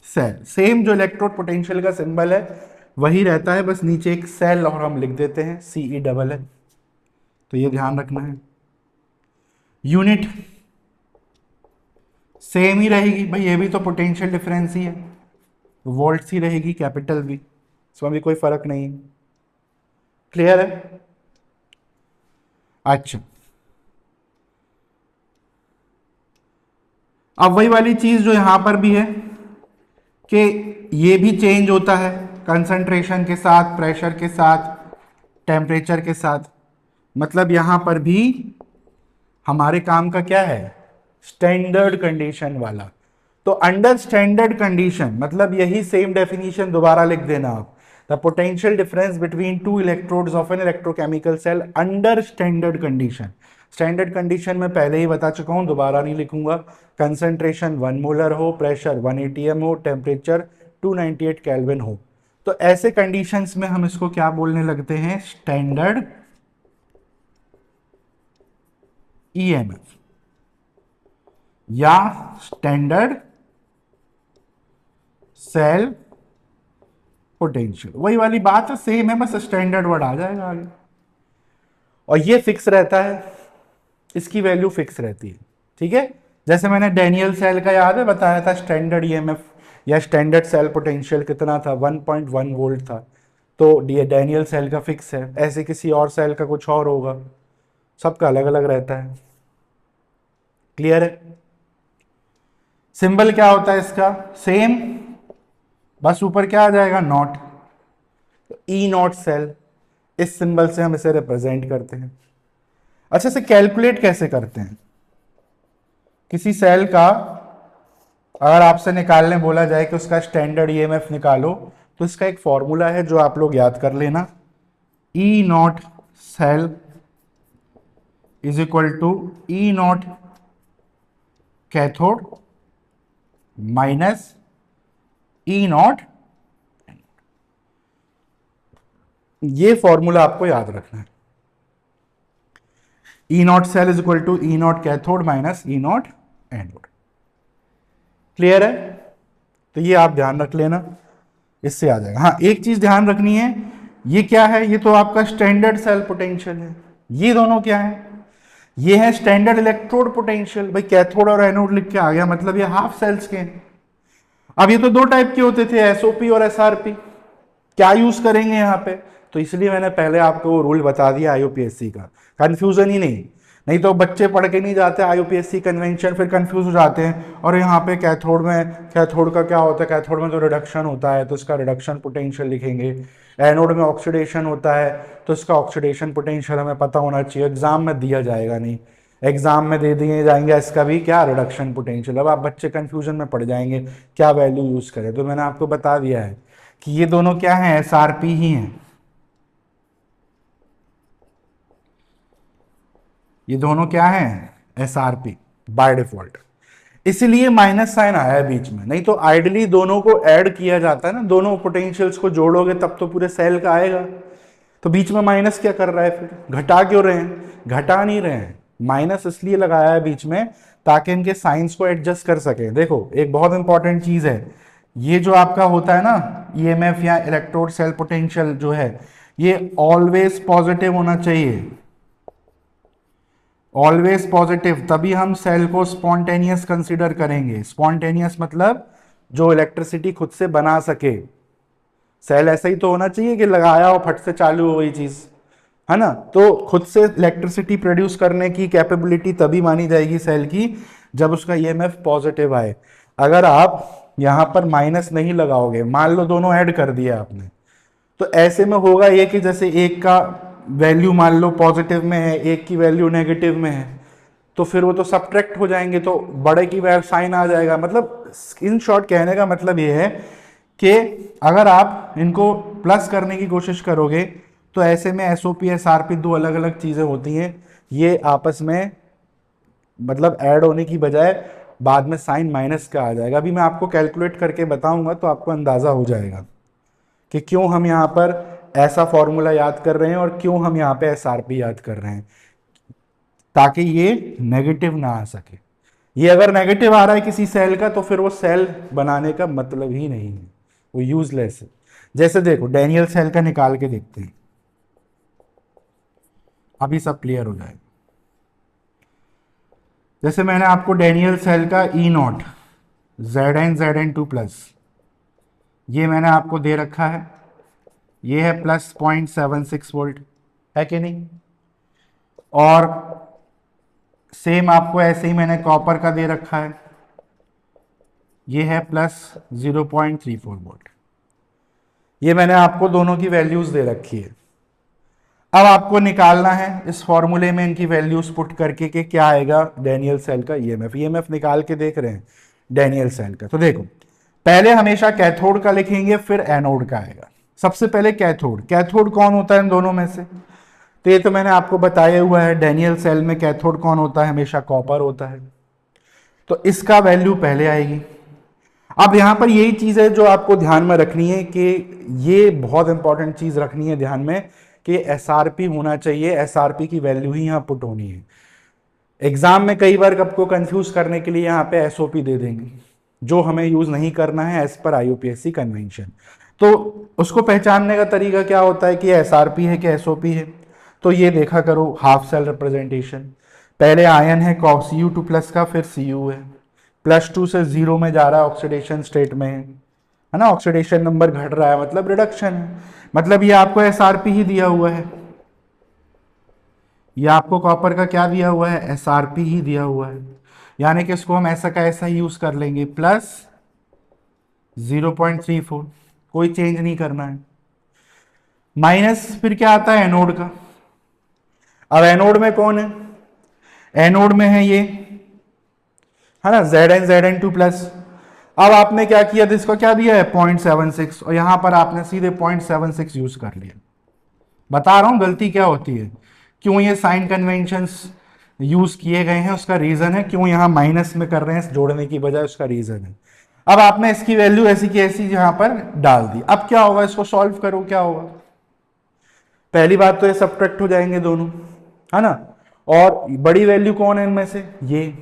cell. सेम जो इलेक्ट्रोड पोटेंशियल का सिंबल है वही रहता है, बस नीचे एक सेल और हम लिख देते हैं CE डबल है। तो ये ध्यान रखना है। यूनिट सेम ही रहेगी भाई, ये भी तो पोटेंशियल डिफरेंस ही है, वोल्ट्स ही रहेगी, कैपिटल भी, इसमें भी कोई फर्क नहीं है। क्लियर है? अच्छा, अब वही वाली चीज जो यहां पर भी है कि ये भी चेंज होता है कंसंट्रेशन के साथ, प्रेशर के साथ, टेम्परेचर के साथ। मतलब यहां पर भी हमारे काम का क्या है? स्टैंडर्ड कंडीशन वाला। तो अंडर स्टैंडर्ड कंडीशन, मतलब यही सेम डेफिनेशन दोबारा लिख देना आप। The potential difference between two electrodes of an electrochemical cell under standard condition. Standard condition में पहले ही बता चुका हूं, दोबारा नहीं लिखूंगा। कंसंट्रेशन 1 मोलर हो, प्रेशर 1 atm हो, टेम्परेचर 298 केल्विन हो। तो ऐसे कंडीशंस में हम इसको क्या बोलने लगते हैं? स्टैंडर्ड ईएमएफ या स्टैंडर्ड सेल पोटेंशियल। वही वाली बात है, सेम है, बस स्टैंडर्ड वर्ड आ जाएगा आगे। और ये फिक्स रहता है, इसकी वैल्यू फिक्स रहती है, ठीक है। जैसे मैंने डैनियल सेल का याद है बताया था, स्टैंडर्ड ईएमएफ या स्टैंडर्ड सेल पोटेंशियल कितना था? 1.1 वोल्ट था। तो डैनियल सेल का फिक्स है, ऐसे किसी और सेल का कुछ और होगा, सबका अलग अलग रहता है। क्लियर है? सिंबल क्या होता है इसका? सेम, बस ऊपर क्या आ जाएगा? नॉट। ई नॉट सेल, इस सिंबल से हम इसे रिप्रेजेंट करते हैं। अच्छा, से कैलकुलेट कैसे करते हैं? किसी सेल का अगर आपसे निकालने बोला जाए कि उसका स्टैंडर्ड ईएमएफ निकालो, तो इसका एक फॉर्मूला है जो आप लोग याद कर लेना। E naught cell is equal to E naught cathode minus E naught. ये फॉर्मूला आपको याद रखना है। E naught cell is equal to E naught cathode minus E naught anode. Clear है? तो ये आप ध्यान रख लेना, इससे आ जाएगा। हाँ, एक चीज ध्यान रखनी है, ये क्या है? ये तो आपका स्टैंडर्ड सेल पोटेंशियल है। ये दोनों क्या है? ये है स्टैंडर्ड इलेक्ट्रोड पोटेंशियल। भाई कैथोड और एनोड लिख के आ गया, मतलब ये हाफ सेल्स के हैं। अब ये तो दो टाइप के होते थे, एसओपी और एसआरपी। क्या यूज करेंगे यहाँ पे? तो इसलिए मैंने पहले आपको रूल बता दिया आईयूपीएससी का, कंफ्यूजन ही नहीं तो बच्चे पढ़ के नहीं जाते आईयूपीएससी कन्वेंशन, फिर कंफ्यूज हो जाते हैं। और यहाँ पे कैथोड में, कैथोड का क्या होता है? कैथोड में तो रिडक्शन होता है, तो इसका रिडक्शन पोटेंशियल लिखेंगे। एनोड में ऑक्सीडेशन होता है, तो इसका ऑक्सीडेशन पोटेंशियल हमें पता होना चाहिए। एग्जाम में दिया जाएगा नहीं, एग्जाम में दे दिए जाएंगे इसका भी क्या? Reduction potential. अब आप बच्चे कंफ्यूजन में पड़ जाएंगे क्या वैल्यू यूज करें। तो मैंने आपको बता दिया है कि ये दोनों क्या है? एसआरपी ही हैं। ये दोनों क्या हैं? SRP बाय डिफॉल्ट, इसलिए माइनस साइन आया है बीच में, नहीं तो आइडली दोनों को ऐड किया जाता है ना, दोनों पोटेंशियल्स को जोड़ोगे तब तो पूरे सेल का आएगा। तो बीच में माइनस क्या कर रहा है फिर, घटा क्यों रहे हैं, घटा नहीं रहे हैं, माइनस इसलिए लगाया है बीच में ताकि इनके साइंस को एडजस्ट कर सके। देखो एक बहुत इंपॉर्टेंट चीज है, ये जो आपका होता है ना ईएमएफ या इलेक्ट्रोड सेल पोटेंशियल जो है, ये ऑलवेज पॉजिटिव होना चाहिए, ऑलवेज पॉजिटिव, तभी हम सेल को स्पॉन्टेनियस कंसीडर करेंगे। स्पॉन्टेनियस मतलब जो इलेक्ट्रिसिटी खुद से बना सके। सेल ऐसा ही तो होना चाहिए कि लगाया हो फट से चालू हो गई चीज, है ना। तो खुद से इलेक्ट्रिसिटी प्रोड्यूस करने की कैपेबिलिटी तभी मानी जाएगी सेल की जब उसका ईएमएफ पॉजिटिव आए। अगर आप यहां पर माइनस नहीं लगाओगे, मान लो दोनों ऐड कर दिया आपने, तो ऐसे में होगा ये कि जैसे एक का वैल्यू मान लो पॉजिटिव में है, एक की वैल्यू नेगेटिव में है, तो फिर वो तो सब्ट्रैक्ट हो जाएंगे, तो बड़े की वैल्यू साइन आ जाएगा। मतलब इन शॉर्ट कहने का मतलब ये है कि अगर आप इनको प्लस करने की कोशिश करोगे तो ऐसे में एसओपी एसआरपी दो अलग अलग चीजें होती हैं, ये आपस में मतलब ऐड होने की बजाय बाद में साइन माइनस का आ जाएगा। अभी मैं आपको कैलकुलेट करके बताऊंगा तो आपको अंदाजा हो जाएगा कि क्यों हम यहाँ पर ऐसा फॉर्मूला याद कर रहे हैं और क्यों हम यहाँ पे एसआरपी याद कर रहे हैं, ताकि ये नेगेटिव ना आ सके। ये अगर नेगेटिव आ रहा है किसी सेल का तो फिर वो सेल बनाने का मतलब ही नहीं है, वो यूजलेस है। जैसे देखो डैनियल सेल का निकाल के देखते हैं, अभी सब क्लियर हो जाएगा। जैसे मैंने आपको डैनियल सेल का E0 Zn2 प्लस ये मैंने आपको दे रखा है, ये है प्लस 0.76 वोल्ट, है कि नहीं। और सेम आपको ऐसे ही मैंने कॉपर का दे रखा है, ये है प्लस 0.34 वोल्ट। ये मैंने आपको दोनों की वैल्यूज दे रखी है। अब आपको निकालना है इस फॉर्मूले में इनकी वैल्यूज पुट करके कि क्या आएगा डैनियल सेल का ईएमएफ। ईएमएफ निकाल के देख रहे हैं डैनियल सेल का, तो देखो पहले हमेशा कैथोड का लिखेंगे फिर एनोड का आएगा। सबसे पहले कैथोड, कैथोड कौन होता है इन दोनों में से, तो ये तो मैंने आपको बताया हुआ है, डैनियल सेल में कैथोड कौन होता है, हमेशा कॉपर होता है, तो इसका वैल्यू पहले आएगी। अब यहां पर यही चीज है जो आपको ध्यान में रखनी है कि ये बहुत इंपॉर्टेंट चीज रखनी है ध्यान में कि एसआरपी होना चाहिए, एसआरपी की वैल्यू ही यहां पुट होनी है। एग्जाम में कई बार आपको कंफ्यूज करने के लिए यहां पे एसओपी दे देंगे, जो हमें यूज नहीं करना है एज पर आईयूपीएससी कन्वेंशन। तो उसको पहचानने का तरीका क्या होता है कि एसआरपी है कि एसओपी है, तो ये देखा करो हाफ सेल रिप्रेजेंटेशन, पहले आयन है Cu2 प्लस का, फिर Cu है, +2 से 0 में जा रहा है, ऑक्सीडेशन स्टेट में है ना, ऑक्सीडेशन नंबर घट रहा है मतलब रिडक्शन है, मतलब ये आपको एसआरपी ही दिया हुआ है, ये आपको कॉपर का क्या दिया हुआ है, एसआरपी ही दिया हुआ है, यानी कि इसको हम ऐसा का ऐसा ही यूज कर लेंगे, प्लस 0.34, कोई चेंज नहीं करना है। माइनस फिर क्या आता है एनोड का, अब एनोड में कौन है, एनोड में है ये, है ना, Zn2 प्लस। अब आपने क्या किया, इसको क्या दिया है 0.76 और यहां पर आपने सीधे 0.76 यूज कर लिया। बता रहा हूं गलती क्या होती है, क्यों ये साइन कन्वेंशंस यूज किए गए हैं, उसका रीजन है, क्यों यहां माइनस में कर रहे हैं जोड़ने की बजाय, उसका रीजन है। अब आपने इसकी वैल्यू ऐसी की ऐसी यहां पर डाल दी, अब क्या होगा, इसको सॉल्व करो, क्या होगा, पहली बात तो ये सब्ट्रैक्ट हो जाएंगे दोनों, है ना, और बड़ी वैल्यू कौन है इनमें से, ये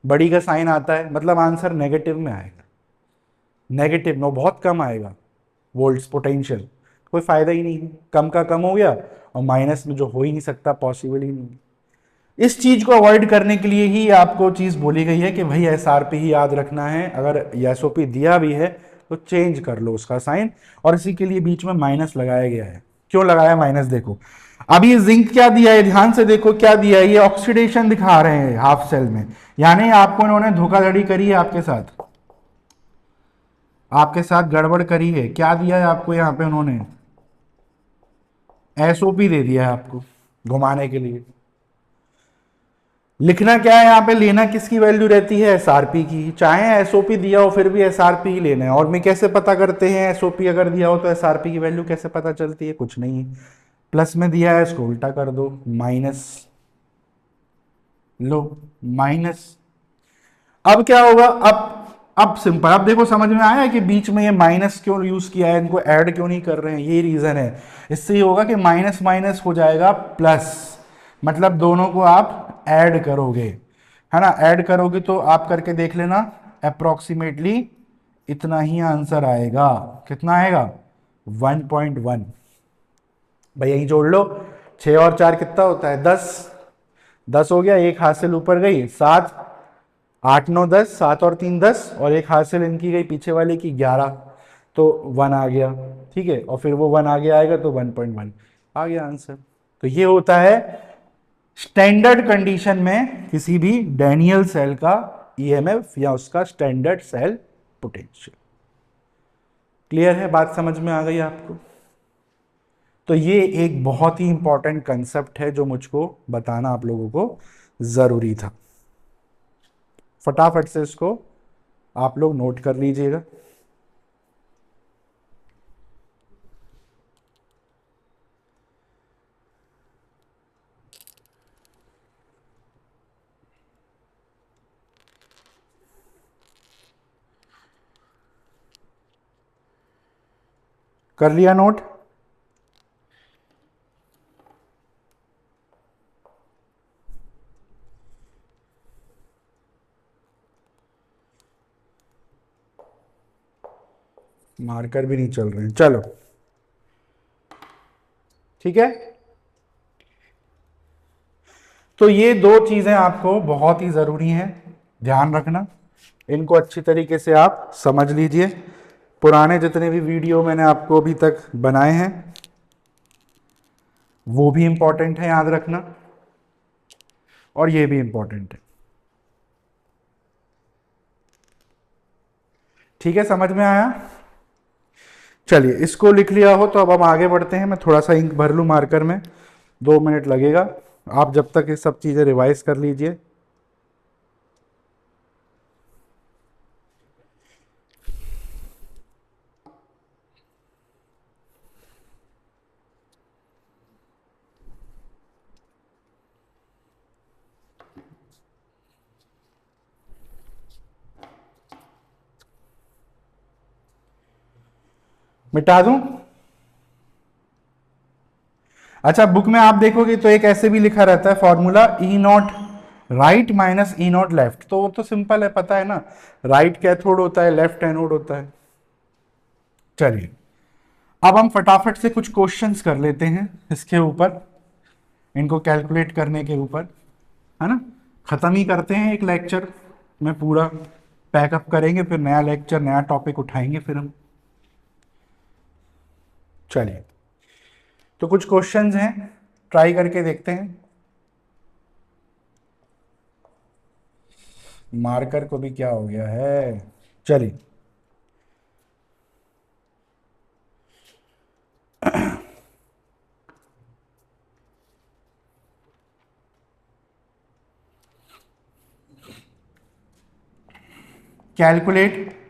बड़ी का साइन आता है, मतलब आंसर नेगेटिव में आएगा, नेगेटिव नो बहुत कम आएगा वोल्ट्स पोटेंशियल, कोई फायदा ही नहीं है, कम का कम हो गया और माइनस में जो हो ही नहीं सकता, पॉसिबल ही नहीं। इस चीज को अवॉइड करने के लिए ही आपको चीज बोली गई है कि भाई एसआरपी ही याद रखना है, अगर एसओपी दिया भी है तो चेंज कर लो उसका साइन, और इसी के लिए बीच में माइनस लगाया गया है। क्यों लगाया माइनस, देखो अब ये जिंक क्या दिया है, ध्यान से देखो क्या दिया है, ये ऑक्सीडेशन दिखा रहे हैं हाफ सेल में, यानी आपको इन्होंने धोखाधड़ी करी है आपके साथ गड़बड़ करी है। क्या दिया है आपको यहाँ पे उन्होंने, एसओपी दे दिया है आपको घुमाने के लिए। लिखना क्या है यहाँ पे, लेना किसकी वैल्यू रहती है, एसआरपी की, चाहे एसओपी दिया हो फिर भी एसआरपी ही लेना है। और मैं कैसे पता करते हैं एसओपी अगर दिया हो तो एसआरपी की वैल्यू कैसे पता चलती है, कुछ नहीं है, प्लस में दिया है इसको उल्टा कर दो, माइनस लो माइनस। अब क्या होगा, अब सिंपल, अब देखो समझ में आया है कि बीच में ये माइनस क्यों यूज किया है, इनको ऐड क्यों नहीं कर रहे हैं, ये रीजन है। इससे ये होगा कि माइनस माइनस हो जाएगा प्लस, मतलब दोनों को आप ऐड करोगे, है ना, ऐड करोगे तो आप करके देख लेना, अप्रोक्सीमेटली इतना ही आंसर आएगा। कितना आएगा? 1.1। भाई यही जोड़ लो, 6 और 4 कितना होता है? 10। 10 हो गया, एक हासिल ऊपर गई, 7, 8 9 10, 7 और 3 10, और एक हासिल इनकी गई पीछे वाले की 11, तो 1 आ गया। ठीक है, और फिर वो 1 आगे आएगा तो 1.1 आ गया आंसर। तो ये होता है स्टैंडर्ड कंडीशन में किसी भी डैनियल सेल का ईएमएफ या उसका स्टैंडर्ड सेल पोटेंशियल। क्लियर है बात, समझ में आ गई आपको? तो ये एक बहुत ही इंपॉर्टेंट कंसेप्ट है जो मुझको बताना आप लोगों को जरूरी था। फटाफट से इसको आप लोग नोट कर लीजिएगा। कर लिया नोट? मार्कर भी नहीं चल रहे हैं, चलो ठीक है। तो ये दो चीजें आपको बहुत ही जरूरी हैं, ध्यान रखना, इनको अच्छी तरीके से आप समझ लीजिए। पुराने जितने भी वीडियो मैंने आपको अभी तक बनाए हैं वो भी इंपॉर्टेंट है, याद रखना, और ये भी इंपॉर्टेंट है। ठीक है, समझ में आया? चलिए इसको लिख लिया हो तो अब हम आगे बढ़ते हैं। मैं थोड़ा सा इंक भर लूं मार्कर में, 2 मिनट लगेगा। आप जब तक ये सब चीजें रिवाइज कर लीजिए। मिटा दूं? अच्छा, बुक में आप देखोगे तो एक ऐसे भी लिखा रहता है फॉर्मूला, ई naught right minus E naught left. तो वो तो सिंपल है, पता है ना, राइट कैथोड होता है, लेफ्ट एनोड होता है। चलिए अब हम फटाफट से कुछ क्वेश्चंस कर लेते हैं इसके ऊपर, इनको कैलकुलेट करने के ऊपर, है ना। खत्म ही करते हैं एक लेक्चर में, पूरा पैकअप करेंगे, फिर नया लेक्चर नया टॉपिक उठाएंगे फिर हम। चलिए तो कुछ क्वेश्चंस हैं, ट्राई करके देखते हैं। मार्कर को भी क्या हो गया है? चलिए कैलकुलेट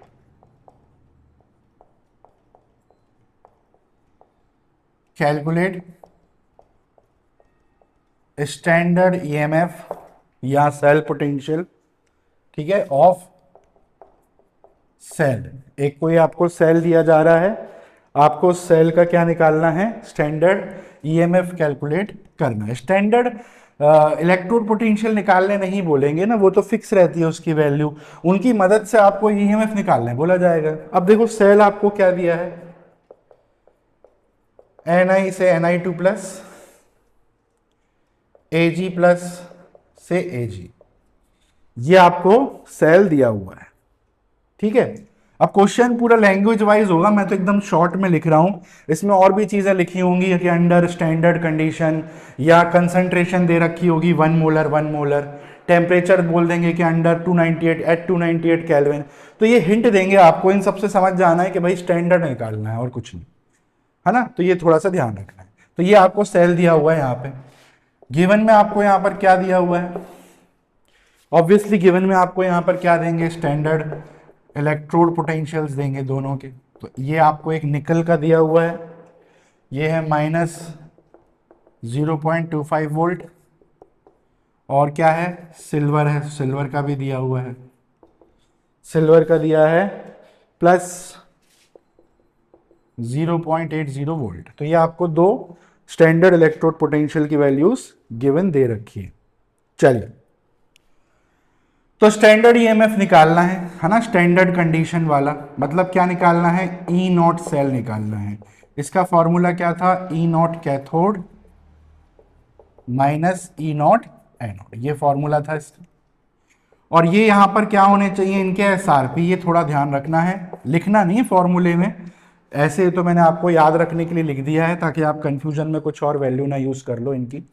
कैलकुलेट स्टैंडर्ड ईएमएफ या सेल पोटेंशियल, ठीक है, ऑफ सेल। एक कोई आपको सेल दिया जा रहा है, आपको सेल का क्या निकालना है? स्टैंडर्ड ईएमएफ कैलकुलेट करना है। स्टैंडर्ड इलेक्ट्रोड पोटेंशियल निकालने नहीं बोलेंगे ना, वो तो फिक्स रहती है उसकी वैल्यू, उनकी मदद से आपको ईएमएफ निकालने बोला जाएगा। अब देखो सेल आपको क्या दिया है, Ni से Ni2 प्लस, Ag प्लस से Ag, ये आपको सेल दिया हुआ है, ठीक है। अब क्वेश्चन पूरा लैंग्वेज वाइज होगा, मैं तो एकदम शॉर्ट में लिख रहा हूं, इसमें और भी चीजें लिखी होंगी कि अंडर स्टैंडर्ड कंडीशन, या कंसंट्रेशन दे रखी होगी 1 मोलर 1 मोलर, टेम्परेचर बोल देंगे कि अंडर 298 एट 298 केल्विन। तो ये हिंट देंगे आपको, इन सबसे समझ जाना है कि भाई स्टैंडर्ड निकालना है और कुछ नहीं, है ना। तो ये थोड़ा सा ध्यान रखना है। तो ये आपको सेल दिया हुआ है यहाँ पे, गिवन में आपको यहाँ पर क्या दिया हुआ है? ऑब्वियसली गिवन में आपको यहाँ पर क्या देंगे? स्टैंडर्ड इलेक्ट्रोड पोटेंशियल्स देंगे दोनों के। तो ये आपको एक निकल का दिया हुआ है, ये है -0.25 वोल्ट, और क्या है, सिल्वर है, सिल्वर का भी दिया हुआ है, सिल्वर का दिया है प्लस 0.80 वोल्ट। तो ये आपको दो स्टैंडर्ड इलेक्ट्रोड पोटेंशियल की वैल्यूज गिवन दे रखी है। चलिए, तो स्टैंडर्ड ईएमएफ निकालना है ना, स्टैंडर्ड कंडीशन वाला, मतलब क्या निकालना है, ई नॉट सेल निकालना है। इसका फॉर्मूला क्या था, E naught cathode minus E naught anode, ये फॉर्मूला था इसका। और ये यहां पर क्या होने चाहिए, इनके एसआरपी, ये थोड़ा ध्यान रखना है, लिखना नहीं है फॉर्मूले में, ऐसे तो मैंने आपको याद रखने के लिए लिख दिया है ताकि आप कंफ्यूजन में कुछ और वैल्यू ना यूज कर लो इनकी।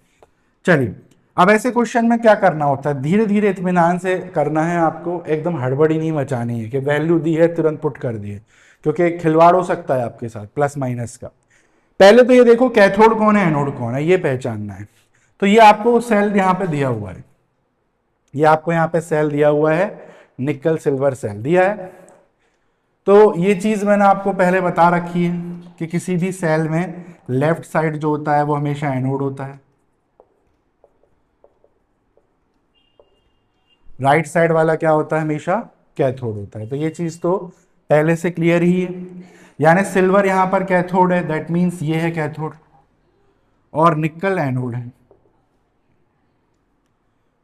चलिए, अब ऐसे क्वेश्चन में क्या करना होता है, धीरे धीरे इत्मीनान से करना है आपको, एकदम हड़बड़ी नहीं मचानी है कि वैल्यू दी है तुरंत पुट कर दिए, क्योंकि एक खिलवाड़ हो सकता है आपके साथ प्लस माइनस का। पहले तो ये देखो कैथोड कौन है एनोड कौन है, ये पहचानना है। तो ये आपको सेल यहां पे दिया हुआ है, ये आपको यहां पे सेल दिया हुआ है, निकल सिल्वर सेल दिया है। तो ये चीज मैंने आपको पहले बता रखी है कि किसी भी सेल में लेफ्ट साइड जो होता है वो हमेशा एनोड होता है, राइट साइड वाला क्या होता है, हमेशा कैथोड होता है। तो ये चीज तो पहले से क्लियर ही है, यानी सिल्वर यहां पर कैथोड है, दैट मीन्स ये है कैथोड, और निकल एनोड है।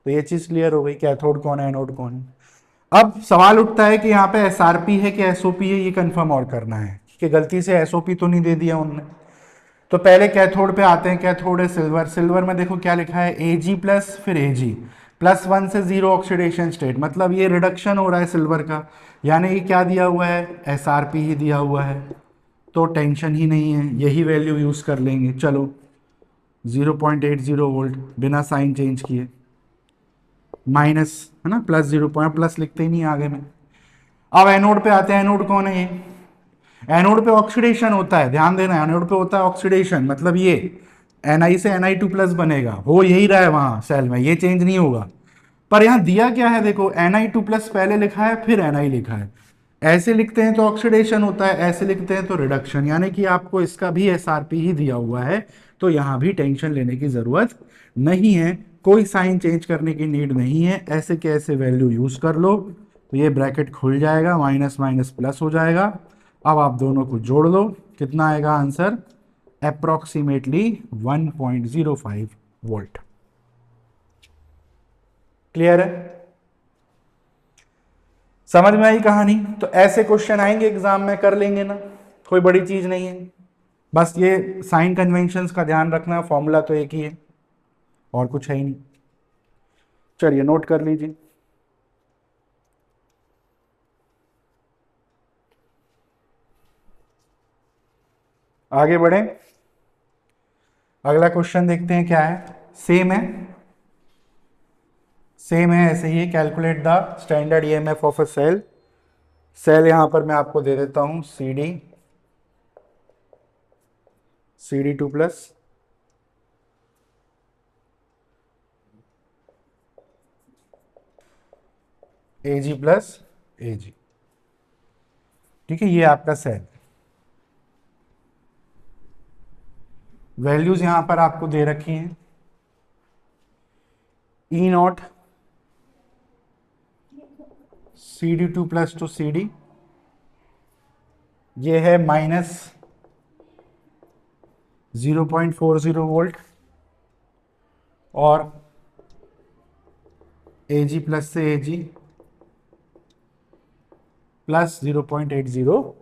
तो ये चीज क्लियर हो गई, कैथोड कौन है एनोड कौन है। अब सवाल उठता है कि यहाँ पे एसआरपी है कि एसओपी है, ये कंफर्म और करना है कि गलती से एसओपी तो नहीं दे दिया उन्होंने। तो पहले कैथोड पे आते हैं, कैथोड है सिल्वर, सिल्वर में देखो क्या लिखा है, एजी प्लस फिर एजी +1 से 0 ऑक्सीडेशन स्टेट, मतलब ये रिडक्शन हो रहा है सिल्वर का, यानी कि क्या दिया हुआ है, एसआरपी ही दिया हुआ है, तो टेंशन ही नहीं है, यही वैल्यू यूज कर लेंगे। चलो 0.80 वोल्ट बिना साइन चेंज किए, माइनस है ना, +0 प्लस लिखते ही नहीं आगे में। अब एनोड पे आते हैं, एनोड कौन है, ये एनोड पे ऑक्सीडेशन होता है, ध्यान देना, एनोड पे होता है ऑक्सीडेशन, मतलब ये Na से Na2+ बनेगा, हो यही रहा है वहां सेल में, ये चेंज नहीं होगा। पर यहां दिया क्या है, देखो Na2+ पहले लिखा है फिर Na लिखा है, ऐसे लिखते हैं तो ऑक्सीडेशन होता है, ऐसे लिखते हैं तो रिडक्शन, यानी कि आपको इसका भी एसआरपी ही दिया हुआ है, तो यहां भी टेंशन लेने की जरूरत नहीं है, कोई साइन चेंज करने की नीड नहीं है, ऐसे के ऐसे वैल्यू यूज कर लो। तो ये ब्रैकेट खुल जाएगा, माइनस माइनस प्लस हो जाएगा। अब आप दोनों को जोड़ लो, कितना आएगा आंसर, अप्रोक्सीमेटली 1.05 वोल्ट। क्लियर है, समझ में आई कहानी। तो ऐसे क्वेश्चन आएंगे एग्जाम में, कर लेंगे ना, कोई बड़ी चीज नहीं है, बस ये साइन कन्वेंशंस का ध्यान रखना, फॉर्मूला तो एक ही है और कुछ है ही नहीं। चलिए नोट कर लीजिए, आगे बढ़े, अगला क्वेश्चन देखते हैं क्या है। सेम है, सेम है, ऐसे ही, calculate the standard EMF of a cell. Cell यहां पर मैं आपको दे देता हूं CD2+, Ag+Ag, ठीक है, ये आपका सेल। वैल्यूज यहां पर आपको दे रखी हैं, ई नॉट CD2+ टू CD, ये है -0.40 वोल्ट, और Ag+ से Ag +0.80,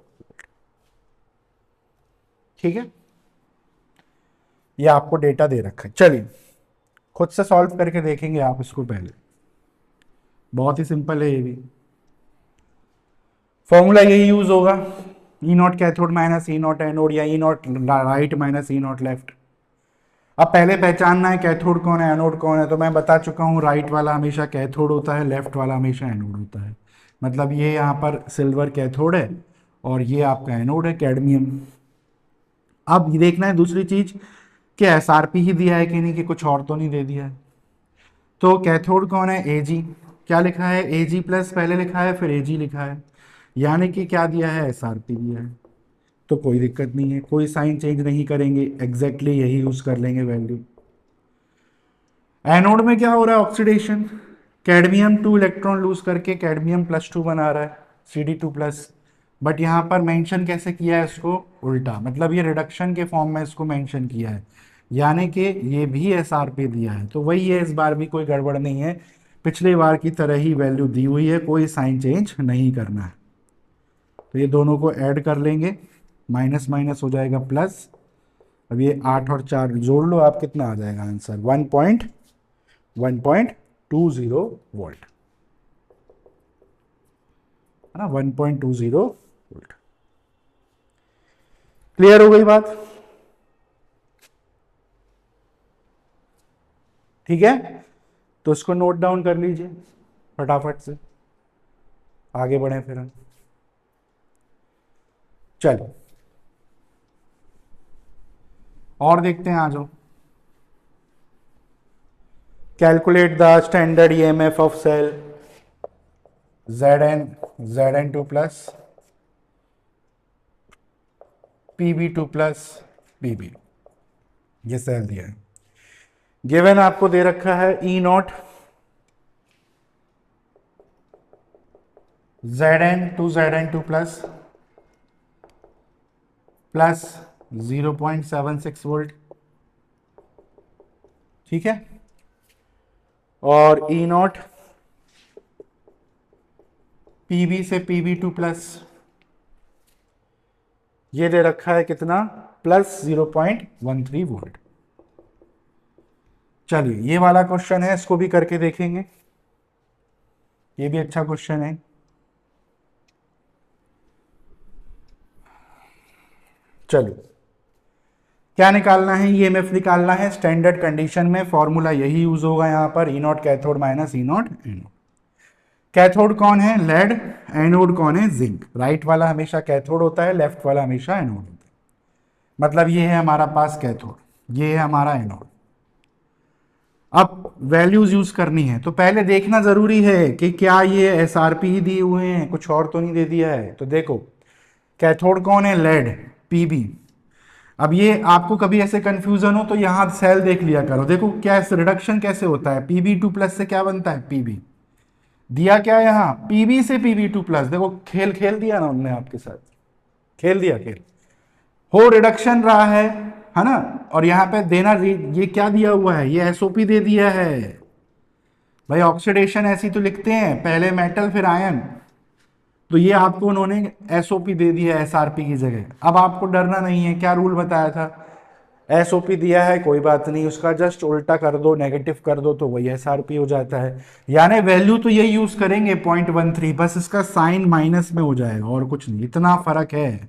ठीक है, ये आपको डेटा दे रखा है। चलिए खुद से सॉल्व करके देखेंगे आप इसको, पहले बहुत ही सिंपल है ये भी, फॉर्मूला यही यूज होगा, E naught cathode minus E naught anode, या E naught right minus E naught left. अब पहले पहचानना है कैथोड कौन है एनोड कौन है, तो मैं बता चुका हूं, राइट वाला हमेशा कैथोड होता है, लेफ्ट वाला हमेशा एनोड होता है, मतलब ये यहाँ पर सिल्वर कैथोड है और ये आपका एनोड है कैडमियम। अब ये देखना है दूसरी चीज कि एसआरपी ही दिया है कि नहीं, कि कुछ और तो नहीं दे दिया है। तो कैथोड कौन है, एजी, क्या लिखा है, Ag+ पहले लिखा है फिर Ag लिखा है, यानी कि क्या दिया है, एसआरपी दिया है, तो कोई दिक्कत नहीं है, कोई साइन चेंज नहीं करेंगे, एग्जैक्टली यही यूज कर लेंगे वैल्यू। एनोड में क्या हो रहा है, ऑक्सीडेशन, कैडमियम 2 इलेक्ट्रॉन लूज करके कैडमियम +2 बना रहा है Cd2+। बट यहाँ पर मेंशन कैसे किया है इसको, उल्टा, मतलब ये रिडक्शन के फॉर्म में इसको मेंशन किया है, यानी कि ये भी एसआरपी दिया है। तो वही है, इस बार भी कोई गड़बड़ नहीं है, पिछली बार की तरह ही वैल्यू दी हुई है, कोई साइन चेंज नहीं करना है। तो ये दोनों को ऐड कर लेंगे, माइनस माइनस हो जाएगा प्लस। अब ये 8 और 4 जोड़ लो, आप कितना आ जाएगा आंसर, 1.20 वोल्ट, है ना, 1.20 वोल्ट। क्लियर हो गई बात? ठीक है, तो इसको नोट डाउन कर लीजिए फटाफट से, आगे बढ़े फिर हम। चलो और देखते हैं, आ जाओ। Calculate the standard EMF of cell Zn2+ Pb2+ Pb, ये सेल दिया है। गिवन आपको दे रखा है E0 Zn2+ प्लस 0.76 वोल्ट, ठीक है, और E0 Pb से Pb2+, ये दे रखा है कितना, प्लस 0.13 वोल्ट। चलिए ये वाला क्वेश्चन है, इसको भी करके देखेंगे, ये भी अच्छा क्वेश्चन है। चलो क्या निकालना है, ईएमएफ निकालना है। स्टैंडर्ड कंडीशन में फॉर्मूला यही यूज होगा यहाँ पर, E0 cathode minus E0 anode. Cathode कौन है, लेड, एनोड कौन है, जिंक। राइट वाला हमेशा कैथोड होता है, लेफ्ट वाला हमेशा एनोड होता है। मतलब ये है हमारा पास कैथोड, ये है हमारा एनोड। अब वैल्यूज यूज करनी है, तो पहले देखना जरूरी है कि क्या ये एसआरपी ही दिए हुए हैं, कुछ और तो नहीं दे दिया है। तो देखो कैथोड कौन है, लेड, पीबी। अब ये आपको कभी ऐसे कंफ्यूजन हो तो यहां सेल देख लिया करो, देखो क्या रिडक्शन कैसे होता है, Pb2+ से क्या बनता है, Pb। दिया क्या यहाँ, Pb से Pb2+, देखो खेल खेल दिया ना हमने आपके साथ, खेल दिया खेल, हो रिडक्शन रहा है ना। और यहाँ पे देना, ये क्या दिया हुआ है, ये एसओपी दे दिया है भाई। ऑक्सीडेशन ऐसी तो लिखते हैं, पहले मेटल फिर आयन, तो ये आपको उन्होंने एसओपी दे दिया है एसआरपी की जगह। अब आपको डरना नहीं है, क्या रूल बताया था, एसओपी दिया है कोई बात नहीं, उसका जस्ट उल्टा कर दो, नेगेटिव कर दो, तो वही एसआरपी हो जाता है। यानी वैल्यू तो यही यूज करेंगे 0.13, बस इसका साइन माइनस में हो जाएगा और कुछ नहीं, इतना फर्क है।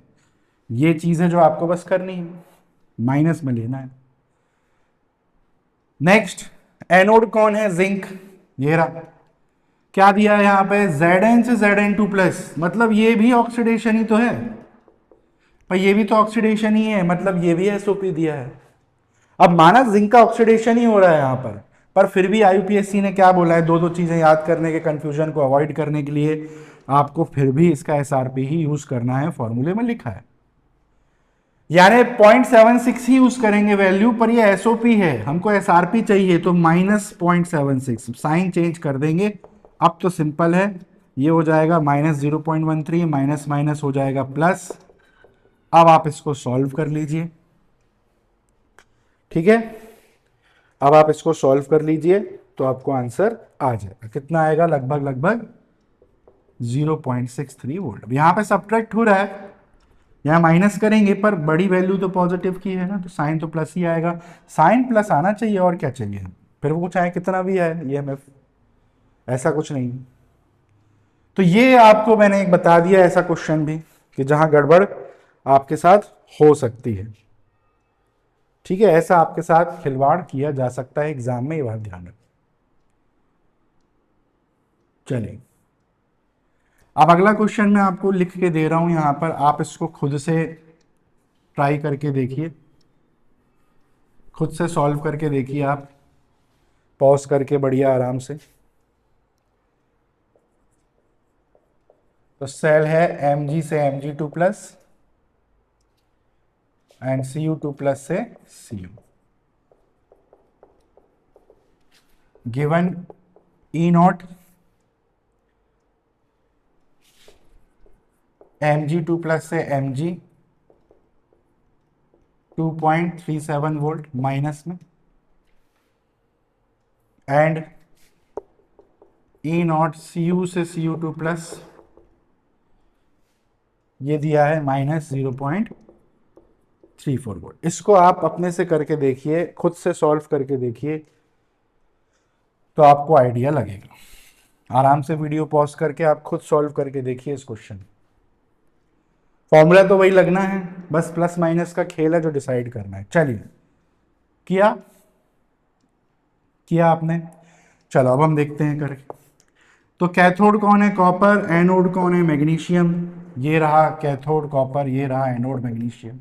ये चीज है जो आपको बस करनी है, माइनस में लेना है। नेक्स्ट एनोड कौन है, जिंक, ये रहा। क्या दिया है यहाँ पे, Zn से Zn2+, मतलब ये भी ऑक्सीडेशन ही तो है पर, ये भी तो ऑक्सीडेशन ही है, मतलब ये भी एसओपी दिया है। अब माना जिंक का ऑक्सीडेशन ही हो रहा है यहाँ पर फिर भी आईयूपीएससी ने क्या बोला है, दो दो चीजें याद करने के कंफ्यूजन को अवॉइड करने के लिए आपको फिर भी इसका एसआरपी ही यूज करना है, फॉर्मूले में लिखा है। यानी 0.76 ही यूज करेंगे वैल्यू, पर ये एसओपी है, हमको एसआरपी चाहिए, तो -0.76 साइन चेंज कर देंगे। अब तो सिंपल है, ये हो जाएगा -0.13, माइनस माइनस हो जाएगा प्लस। अब आप इसको सॉल्व कर लीजिए, ठीक है, अब आप इसको सॉल्व कर लीजिए तो आपको आंसर आ जाएगा, कितना आएगा, लगभग लगभग 0.63 वोल्ट। अब यहाँ पे सब्ट्रैक्ट हो रहा है, यहाँ माइनस करेंगे पर बड़ी वैल्यू तो पॉजिटिव की है ना, तो साइन तो प्लस ही आएगा, साइन प्लस आना चाहिए और क्या चाहिए, फिर वो चाहे कितना भी है ईएमएफ, ऐसा कुछ नहीं। तो ये आपको मैंने एक बता दिया ऐसा क्वेश्चन भी कि जहां गड़बड़ आपके साथ हो सकती है, ठीक है, ऐसा आपके साथ खिलवाड़ किया जा सकता है एग्जाम में, ये बात ध्यान रखें। चलिए अब अगला क्वेश्चन मैं आपको लिख के दे रहा हूं यहां पर, आप इसको खुद से ट्राई करके देखिए, खुद से सॉल्व करके देखिए आप, पॉज करके बढ़िया आराम से। तो सेल है Mg से Mg2+ एंड Cu2+ से Cu। Given E not Mg2 plus से Mg 2.37 वोल्ट माइनस में, एंड ई नॉट Cu से Cu2 प्लस, ये दिया है -0.34 वोल्ट। इसको आप अपने से करके देखिए, खुद से सॉल्व करके देखिए, तो आपको आइडिया लगेगा। आराम से वीडियो पॉज करके आप खुद सॉल्व करके देखिए इस क्वेश्चन। फॉर्मूला तो वही लगना है, बस प्लस माइनस का खेल है जो डिसाइड करना है। चलिए, किया आपने, चलो अब हम देखते हैं करके। तो कैथोड कौन है? कॉपर। एनोड कौन है? मैग्नीशियम। ये रहा कैथोड कॉपर, ये रहा एनोड मैग्नीशियम।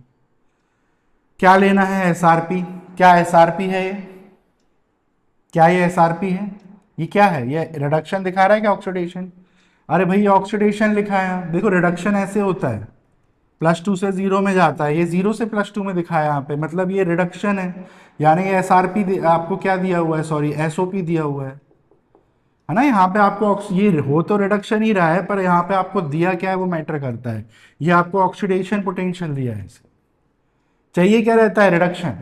क्या लेना है? एसआरपी। क्या एसआरपी है ये? क्या ये एसआरपी है? ये क्या है? ये रिडक्शन दिखा रहा है क्या ऑक्सीडेशन? अरे भाई ऑक्सीडेशन लिखा है, देखो रिडक्शन ऐसे होता है, +2 से 0 में जाता है, ये 0 से +2 में दिखाया यहाँ पे, मतलब ये रिडक्शन है। यानी ये एसआरपी आपको क्या दिया हुआ है, सॉरी एसओपी दिया हुआ है ना। यहाँ पे आपको ये हो तो रिडक्शन ही रहा है, पर यहाँ पे आपको दिया क्या है वो मैटर करता है। ये आपको ऑक्सीडेशन पोटेंशियल दिया है, चाहिए क्या रहता है? रिडक्शन।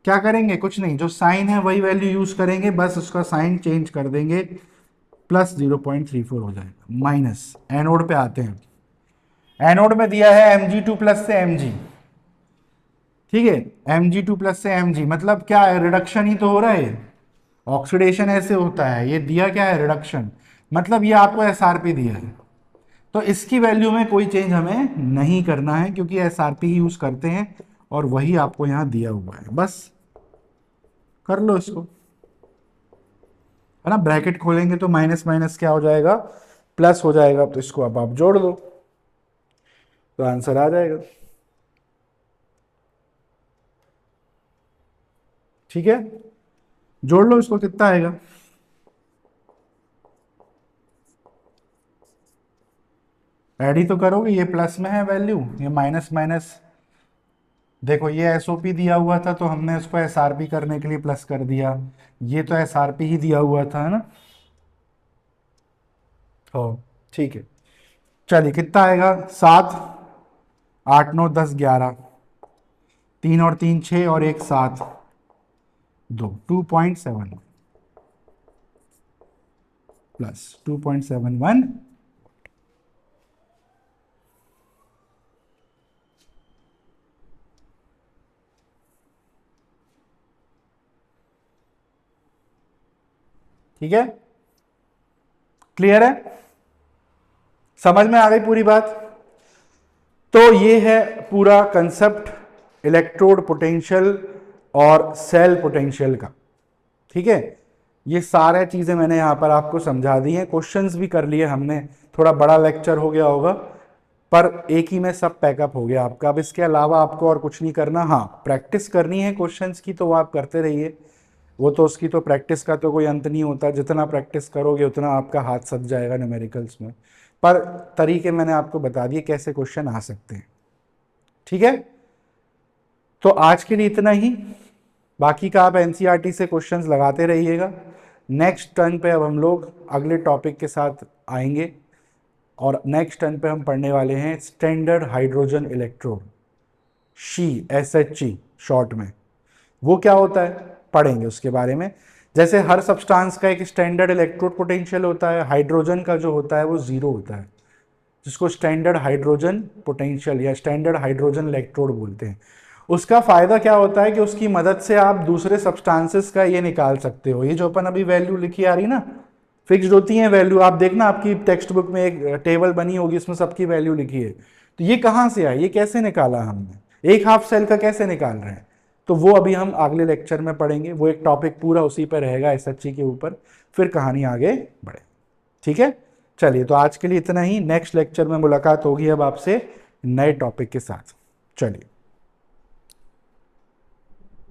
क्या करेंगे? कुछ नहीं, जो साइन है वही वैल्यू यूज करेंगे, बस उसका साइन चेंज कर देंगे, +0.34 हो जाएगा। माइनस एनोड पे आते हैं। एनोड में दिया है Mg2 प्लस से Mg, ठीक है, Mg2 प्लस से Mg मतलब क्या है? रिडक्शन ही तो हो रहा है। ऑक्सीडेशन ऐसे होता है, ये दिया क्या है? रिडक्शन, मतलब ये आपको एसआरपी दिया है, तो इसकी वैल्यू में कोई चेंज हमें नहीं करना है, क्योंकि एसआरपी ही यूज करते हैं और वही आपको यहां दिया हुआ है। बस कर लो इसको, है ना। ब्रैकेट खोलेंगे तो माइनस माइनस क्या हो जाएगा? प्लस हो जाएगा, तो इसको अब आप जोड़ दो तो आंसर आ जाएगा। ठीक है, जोड़ लो इसको, कितना आएगा? ऐड ही तो करोगे, ये प्लस में है वैल्यू, ये माइनस माइनस, देखो ये एसओपी दिया हुआ था तो हमने उसको एसआरपी करने के लिए प्लस कर दिया, ये तो एसआरपी ही दिया हुआ था, है ना। हो ठीक है, चलिए कितना आएगा? 7, 8, 9, 10, 11, 3 और 3 6 और 1 7, 2, 2.71 प्लस 2.71। ठीक है, क्लियर है, समझ में आ गई पूरी बात? तो ये है पूरा कंसेप्ट इलेक्ट्रोड पोटेंशियल और सेल पोटेंशियल का। ठीक है, ये सारे चीजें मैंने यहां पर आपको समझा दी हैं, क्वेश्चंस भी कर लिए हमने। थोड़ा बड़ा लेक्चर हो गया होगा, पर एक ही में सब पैकअप हो गया आपका। अब इसके अलावा आपको और कुछ नहीं करना। हाँ, प्रैक्टिस करनी है क्वेश्चंस की, तो वो आप करते रहिए, वो तो उसकी तो प्रैक्टिस का तो कोई अंत नहीं होता, जितना प्रैक्टिस करोगे उतना आपका हाथ सज जाएगा न्यूमेरिकल्स में। पर तरीके मैंने आपको बता दिए कैसे क्वेश्चन आ सकते हैं। ठीक है, तो आज के लिए इतना ही, बाकी का आप एनसीईआरटी से क्वेश्चंस लगाते रहिएगा। नेक्स्ट टर्न पे अब हम लोग अगले टॉपिक के साथ आएंगे, और नेक्स्ट टर्न पे हम पढ़ने वाले हैं standard hydrogen electrode, SHE short में। वो क्या होता है पढ़ेंगे उसके बारे में। जैसे हर सब्सटेंस का एक स्टैंडर्ड इलेक्ट्रोड पोटेंशियल होता है, हाइड्रोजन का जो होता है वो 0 होता है, जिसको स्टैंडर्ड हाइड्रोजन पोटेंशियल या स्टैंडर्ड हाइड्रोजन इलेक्ट्रोड बोलते हैं। उसका फायदा क्या होता है कि उसकी मदद से आप दूसरे सब्सटेंसेस का ये निकाल सकते हो। ये जो अपन अभी वैल्यू लिखी आ रही ना, फिक्स्ड होती है वैल्यू, आप देखना आपकी टेक्स्ट बुक में एक टेबल बनी होगी, इसमें सबकी वैल्यू लिखी है। तो ये कहाँ से आई, ये कैसे निकाला हमने, एक हाफ सेल का कैसे निकाल रहे हैं, तो वो अभी हम अगले लेक्चर में पढ़ेंगे। वो एक टॉपिक पूरा उसी पर रहेगा, SHE के ऊपर, फिर कहानी आगे बढ़े। ठीक है, चलिए तो आज के लिए इतना ही। नेक्स्ट लेक्चर में मुलाकात होगी अब आपसे नए टॉपिक के साथ। चलिए।